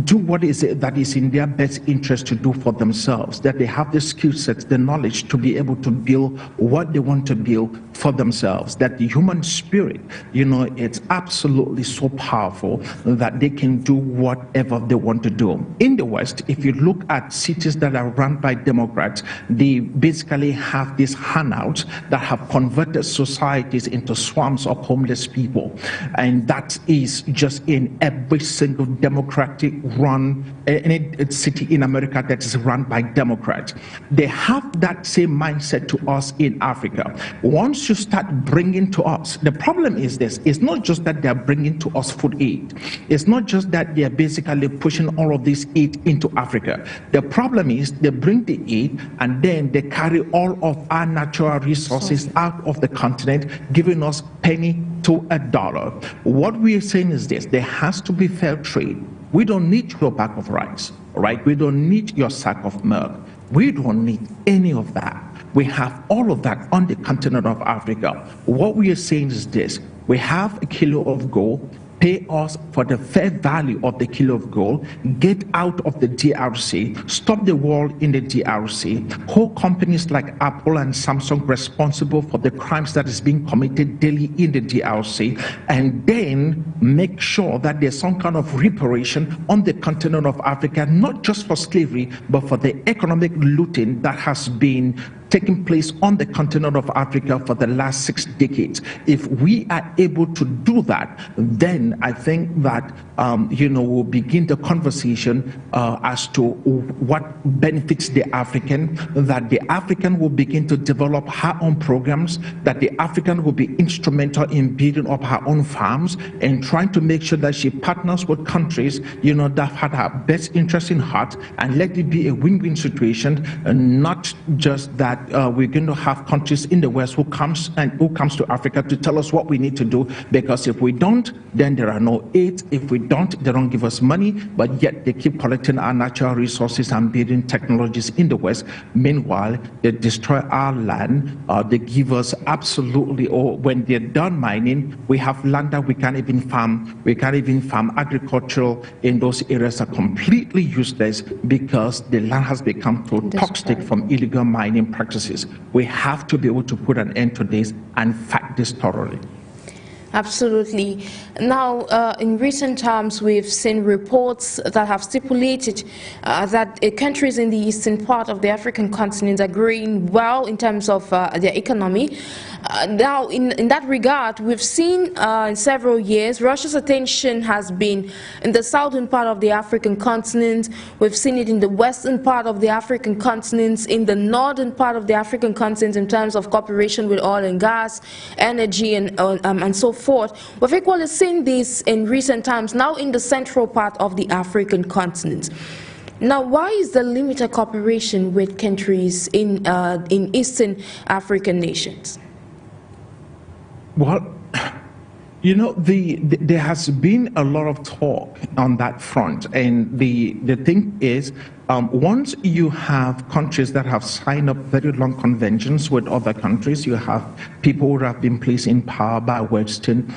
do what is it that is in their best interest to do for themselves, that they have the skill sets, the knowledge to be able to build what they want to build for themselves, that the human spirit, it's absolutely so powerful that they can do whatever they want to do. In the West, if you look at cities that are run by Democrats, they basically have these handouts that have converted societies into swarms of homeless people. And that is just in every single Democratic run, any city in America that is run by Democrats. They have that same mindset to us in Africa. Once you start bringing to us, the problem is this, it's not just that they're bringing to us food aid. It's not just that they're basically pushing all of this aid into Africa. The problem is they bring the aid and then they carry all of our natural resources out of the continent, giving us penny to a dollar. What we are saying is this, there has to be fair trade. We don't need your bag of rice, right? We don't need your sack of milk. We don't need any of that. We have all of that on the continent of Africa. What we are saying is this, we have a kilo of gold, pay us for the fair value of the kilo of gold, get out of the DRC, stop the war in the DRC, hold companies like Apple and Samsung responsible for the crimes that is being committed daily in the DRC, and then make sure that there's some kind of reparation on the continent of Africa, not just for slavery, but for the economic looting that has been taking place on the continent of Africa for the last 6 decades. If we are able to do that, then I think that we'll begin the conversation as to what benefits the African, that the African will begin to develop her own programs, that the African will be instrumental in building up her own farms and trying to make sure that she partners with countries that have her best interest in heart, and let it be a win-win situation, and not just that we're going to have countries in the West who comes to Africa to tell us what we need to do, because if we don't, then there are no aid. If we don't, they don't give us money, but yet they keep collecting our natural resources and building technologies in the West. Meanwhile, they destroy our land. They give us absolutely, or when they're done mining, we have land that we can't even farm. We can't even farm agricultural in those areas are completely useless because the land has become too toxic from illegal mining practices. We have to be able to put an end to this and fight this thoroughly. Absolutely. Now, in recent times, we've seen reports that have stipulated that countries in the eastern part of the African continent are growing well in terms of their economy. Now, in that regard, we've seen in several years, Russia's attention has been in the southern part of the African continent. We've seen it in the western part of the African continent, in the northern part of the African continent in terms of cooperation with oil and gas, energy, and so forth. We've equally seen this in recent times, now in the central part of the African continent. Now, why is there limited cooperation with countries in Eastern African nations? Well, there has been a lot of talk on that front, and the thing is, once you have countries that have signed up very long conventions with other countries, you have people who have been placed in power by Western,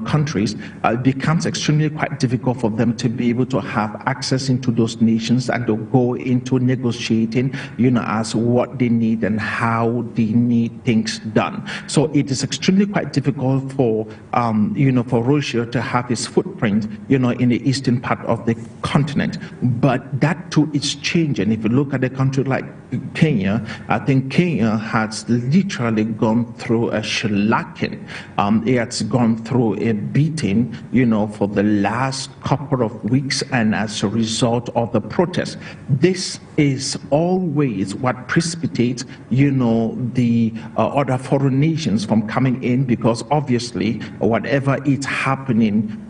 countries, it becomes extremely quite difficult for them to be able to have access into those nations and to go into negotiating, as what they need and how they need things done. So it is extremely quite difficult for, for Russia to have its footprint, in the eastern part of the continent. But that too is changing. If you look at a country like Kenya, I think Kenya has literally gone through a shellacking. It has gone through a beating, for the last couple of weeks, and as a result of the protests. This is always what precipitates, the other foreign nations from coming in, because obviously whatever is happening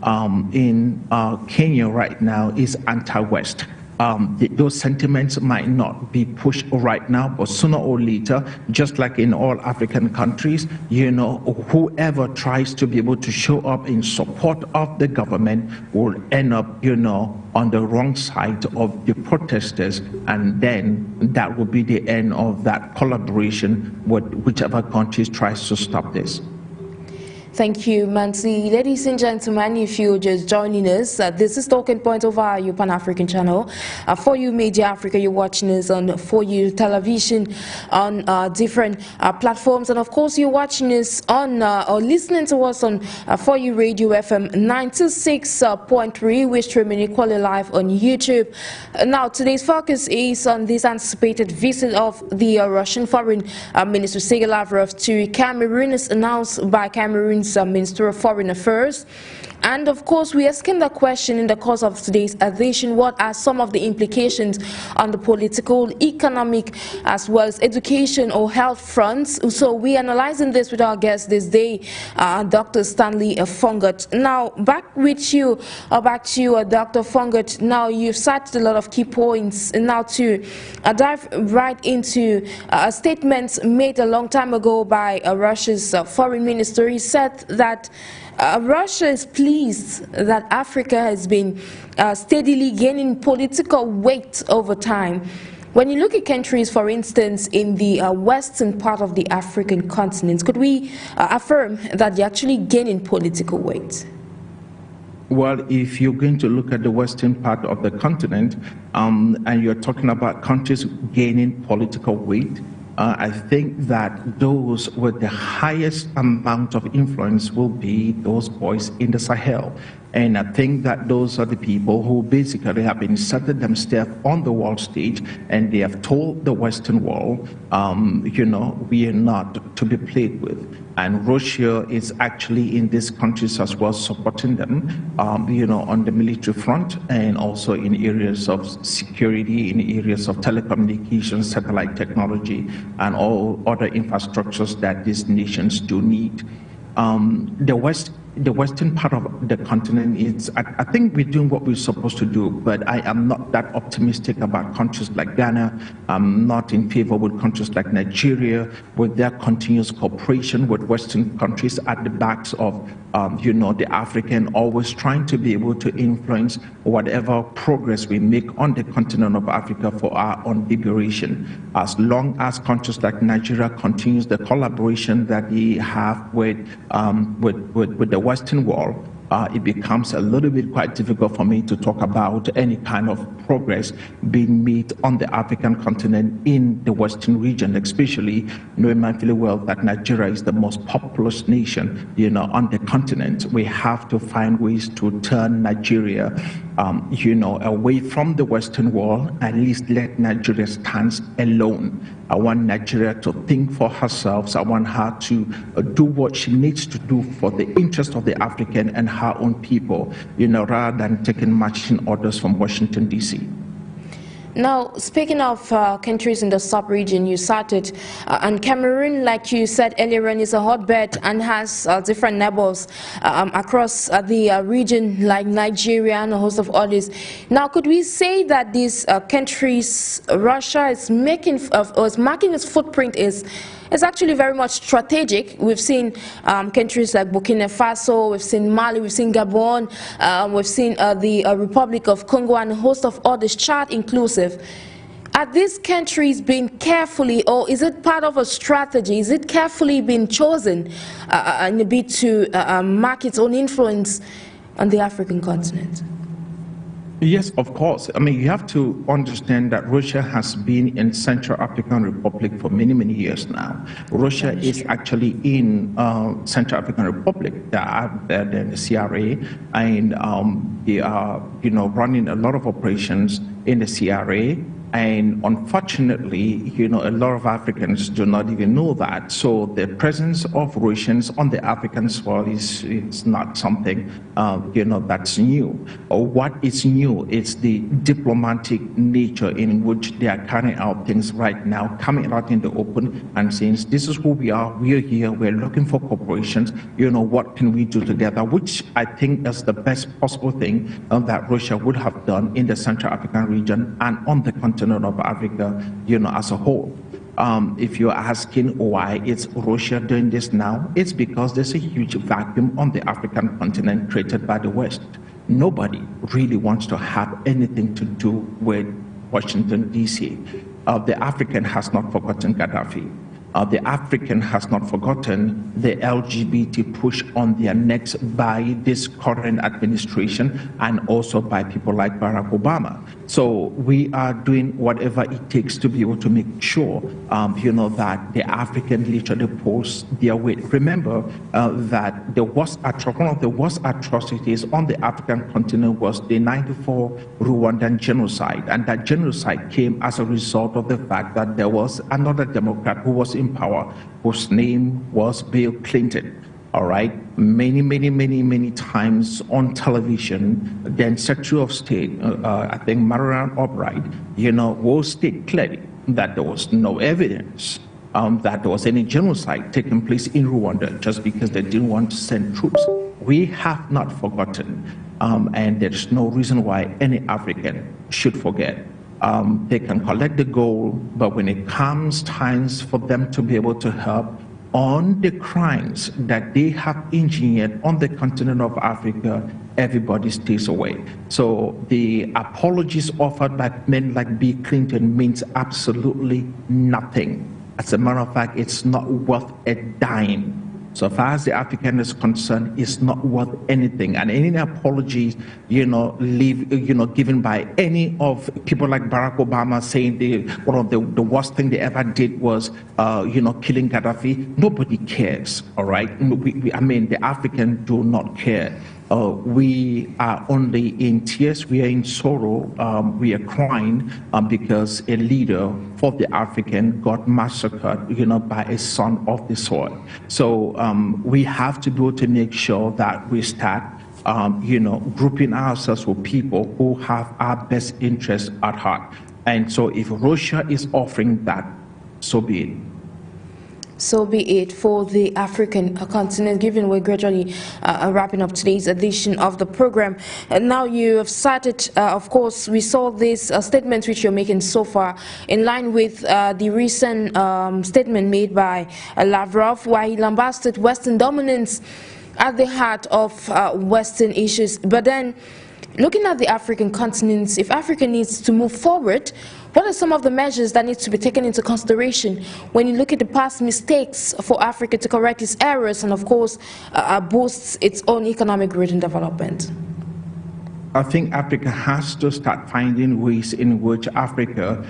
in Kenya right now is anti-West. those sentiments might not be pushed right now, but sooner or later, just like in all African countries, whoever tries to be able to show up in support of the government will end up, on the wrong side of the protesters, and then that will be the end of that collaboration with whichever countries tries to stop this. Thank you, Mansi. Ladies and gentlemen, if you're just joining us, this is Talking Point over your Pan-African channel. For you Media Africa, you're watching us on For You Television, on different platforms. And of course, you're watching us on or listening to us on For You Radio FM 96.3. We're streaming equally live on YouTube. Now, today's focus is on this anticipated visit of the Russian Foreign Minister Sergueï Lavrov to Cameroon, as announced by Cameroon's Minister of Foreign Affairs. And of course, we asking the question in the course of today's edition: what are some of the implications on the political, economic, as well as education or health fronts? So we're analyzing this with our guest this day, Dr. Stanley FONGOD. Now, back to you, Dr. FONGOD. Now, you've cited a lot of key points. And now to dive right into statements made a long time ago by Russia's foreign minister. He said that Russia is pleased that Africa has been steadily gaining political weight over time. When you look at countries, for instance, in the western part of the African continent, could we affirm that they're actually gaining political weight? Well, if you're going to look at the western part of the continent, and you're talking about countries gaining political weight, I think that those with the highest amount of influence will be those boys in the Sahel. And I think that those are the people who basically have inserted themselves on the world stage, and they have told the Western world, we are not to be played with. And Russia is actually in these countries as well, supporting them, on the military front, and also in areas of security, in areas of telecommunications, satellite technology, and all other infrastructures that these nations do need. The western part of the continent is, I think we're doing what we're supposed to do, but I am not that optimistic about countries like Ghana. I'm not in favor with countries like Nigeria, with their continuous cooperation with Western countries at the backs of, the African, always trying to be able to influence whatever progress we make on the continent of Africa for our own liberation. As long as countries like Nigeria continues the collaboration that they have with the Western world, it becomes a little bit quite difficult for me to talk about any kind of progress being made on the African continent in the Western region, especially knowing mindfully well that Nigeria is the most populous nation, on the continent. We have to find ways to turn Nigeria, away from the Western world, at least let Nigeria stand alone. I want Nigeria to think for herself. I want her to do what she needs to do for the interest of the African and her own people, rather than taking marching orders from Washington, D.C. Now, speaking of countries in the sub-region, you cited, and Cameroon, like you said earlier on, is a hotbed and has different neighbors across the region, like Nigeria and a host of others. Now, could we say that these countries, Russia is marking its footprint is actually very much strategic? We've seen countries like Burkina Faso, we've seen Mali, we've seen Gabon, we've seen the Republic of Congo, and a host of others, Chad inclusive. Are these countries being carefully, or is it part of a strategy? Is it carefully being chosen in a bid to mark its own influence on the African continent? Yes, of course. I mean, you have to understand that Russia has been in Central African Republic for many, many years now. Russia is actually in Central African Republic, the CRA, and they are, running a lot of operations in the CRA. And unfortunately, a lot of Africans do not even know that. So the presence of Russians on the African soil is not something, that's new. What is new is the diplomatic nature in which they are carrying out things right now, coming out in the open and saying, this is who we are here, we're looking for corporations, what can we do together, which I think is the best possible thing that Russia would have done in the Central African region and on the continent of Africa, as a whole. If you're asking why is Russia doing this now, it's because there's a huge vacuum on the African continent created by the West. Nobody really wants to have anything to do with Washington, D.C. The African has not forgotten Gaddafi. The African has not forgotten the LGBT push on their necks by this current administration and also by people like Barack Obama. So we are doing whatever it takes to be able to make sure, that the African literally pulls their weight. Remember that one of the worst atrocities on the African continent was the '94 Rwandan genocide, and that genocide came as a result of the fact that there was another Democrat who was in power, whose name was Bill Clinton. All right, many times on television, then Secretary of State, I think Madeleine Albright, will state clearly that there was no evidence that there was any genocide taking place in Rwanda just because they didn't want to send troops. We have not forgotten, and there's no reason why any African should forget. They can collect the gold, but when it comes times for them to be able to help on the crimes that they have engineered on the continent of Africa, everybody stays away. So the apologies offered by men like Bill Clinton means absolutely nothing. As a matter of fact, it's not worth a dime. So far as the African is concerned, it's not worth anything. And any apologies, given by any of people like Barack Obama saying one of the worst thing they ever did was, killing Gaddafi, nobody cares, all right? The African do not care. We are only in tears, we are in sorrow, we are crying because a leader for the African got massacred, by a son of the soil. So we have to be able to make sure that we start, grouping ourselves with people who have our best interests at heart. And so if Russia is offering that, so be it. So be it for the African continent, given we're gradually wrapping up today's edition of the program. And now you have started, of course, we saw this statement which you're making so far in line with the recent statement made by Lavrov, where he lambasted Western dominance at the heart of Western issues. But then, looking at the African continent, if Africa needs to move forward, what are some of the measures that need to be taken into consideration when you look at the past mistakes for Africa to correct its errors and, of course, boost its own economic growth and development? I think Africa has to start finding ways in which Africa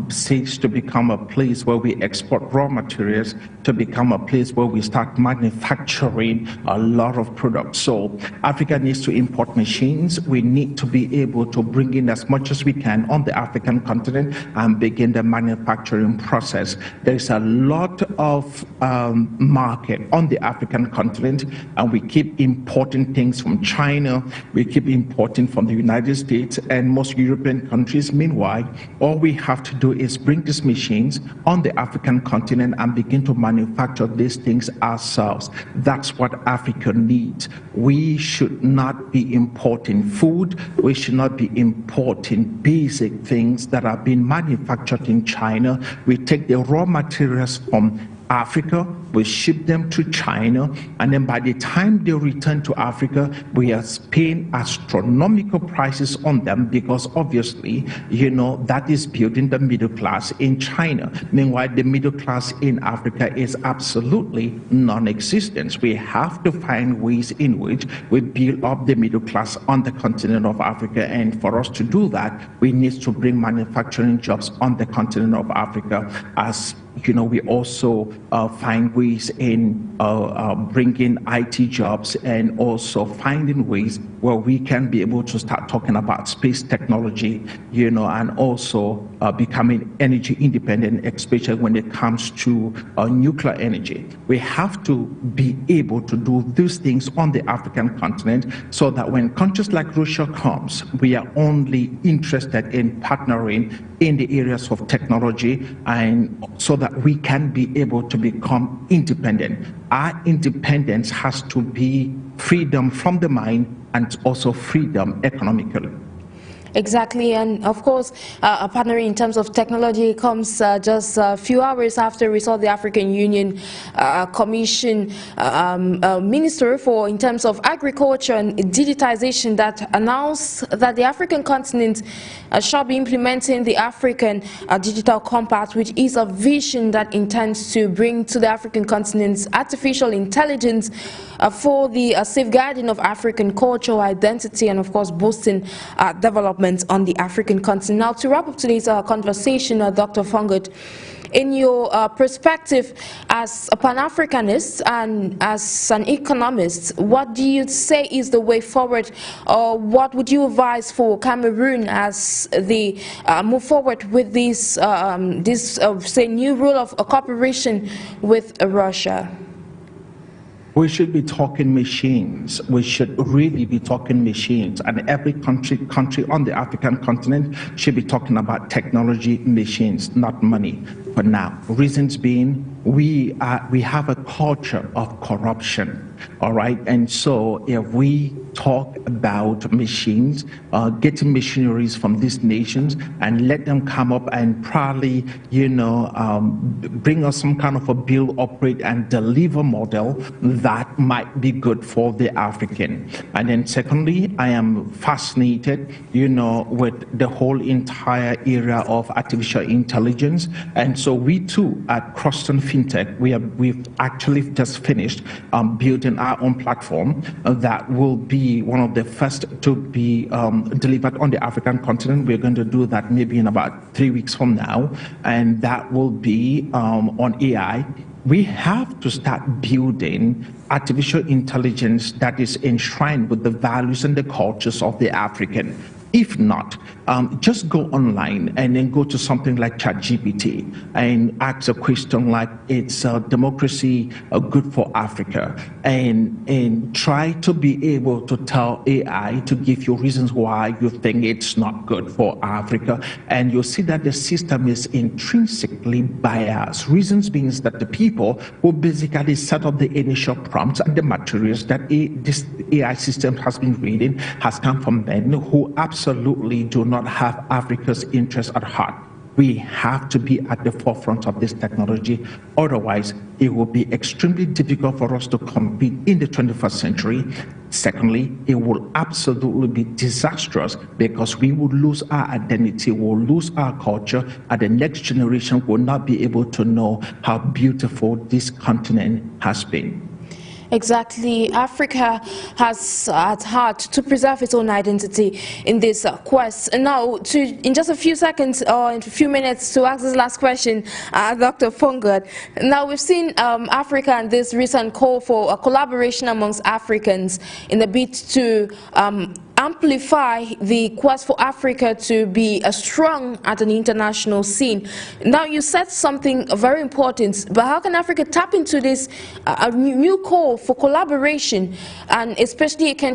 seeks to become a place where we export raw materials, to become a place where we start manufacturing a lot of products. So Africa needs to import machines. We need to be able to bring in as much as we can on the African continent and begin the manufacturing process. There's a lot of market on the African continent, and we keep importing things from China, we keep importing from the United States and most European countries. Meanwhile, all we have to do is bring these machines on the African continent and begin to manufacture these things ourselves. That's what Africa needs. We should not be importing food. We should not be importing basic things that are being manufactured in China. We take the raw materials from Africa, we ship them to China, and then by the time they return to Africa, we are paying astronomical prices on them because obviously, that is building the middle class in China. Meanwhile, the middle class in Africa is absolutely non-existent. We have to find ways in which we build up the middle class on the continent of Africa, and for us to do that, we need to bring manufacturing jobs on the continent of Africa as we also find ways in bringing IT jobs and also finding ways where we can be able to start talking about space technology, and also becoming energy independent, especially when it comes to nuclear energy. We have to be able to do these things on the African continent so that when countries like Russia comes, we are only interested in partnering in the areas of technology, and so that we can be able to become independent. Our independence has to be freedom from the mind and also freedom economically. Exactly, and of course, partnering in terms of technology comes just a few hours after we saw the African Union Commission Minister in terms of agriculture and digitization that announced that the African continent shall be implementing the African Digital Compact, which is a vision that intends to bring to the African continent artificial intelligence for the safeguarding of African cultural identity and, of course, boosting development on the African continent. Now, to wrap up today's conversation, Dr. FONGOD, in your perspective as a Pan-Africanist and as an economist, what do you say is the way forward, or what would you advise for Cameroon as they move forward with this, say, new rule of cooperation with Russia? We should be talking machines. We should really be talking machines. And every country on the African continent should be talking about technology machines, not money for now. Reasons being, we have a culture of corruption, all right? And so if we talk about machines, getting machineries from these nations and let them come up and probably, bring us some kind of a build, operate, and deliver model that might be good for the African. And then secondly, I am fascinated, with the whole entire area of artificial intelligence. And so we too at Croston FinTech, we've actually just finished building our own platform that will be one of the first to be delivered on the African continent. We're going to do that maybe in about 3 weeks from now, and that will be on AI. We have to start building artificial intelligence that is enshrined with the values and the cultures of the African. If not, just go online and then go to something like ChatGPT and ask a question like, "It's democracy good for Africa?" and try to be able to tell AI to give you reasons why you think it's not good for Africa, and you'll see that the system is intrinsically biased. Reasons being that the people who basically set up the initial prompts and the materials that this AI system has been reading has come from men who absolutely do not have Africa's interest at heart. We have to be at the forefront of this technology. Otherwise, it will be extremely difficult for us to compete in the 21st century. Secondly, it will absolutely be disastrous because we will lose our identity, we'll lose our culture, and the next generation will not be able to know how beautiful this continent has been. Exactly. Africa has at heart to preserve its own identity in this quest. And now, in just a few seconds or in a few minutes, to ask this last question, Dr. FONGOD. Now, we've seen Africa and this recent call for a collaboration amongst Africans in the bid to amplify the quest for Africa to be strong at an international scene. Now, you said something very important, but how can Africa tap into this new call for collaboration, and especially a country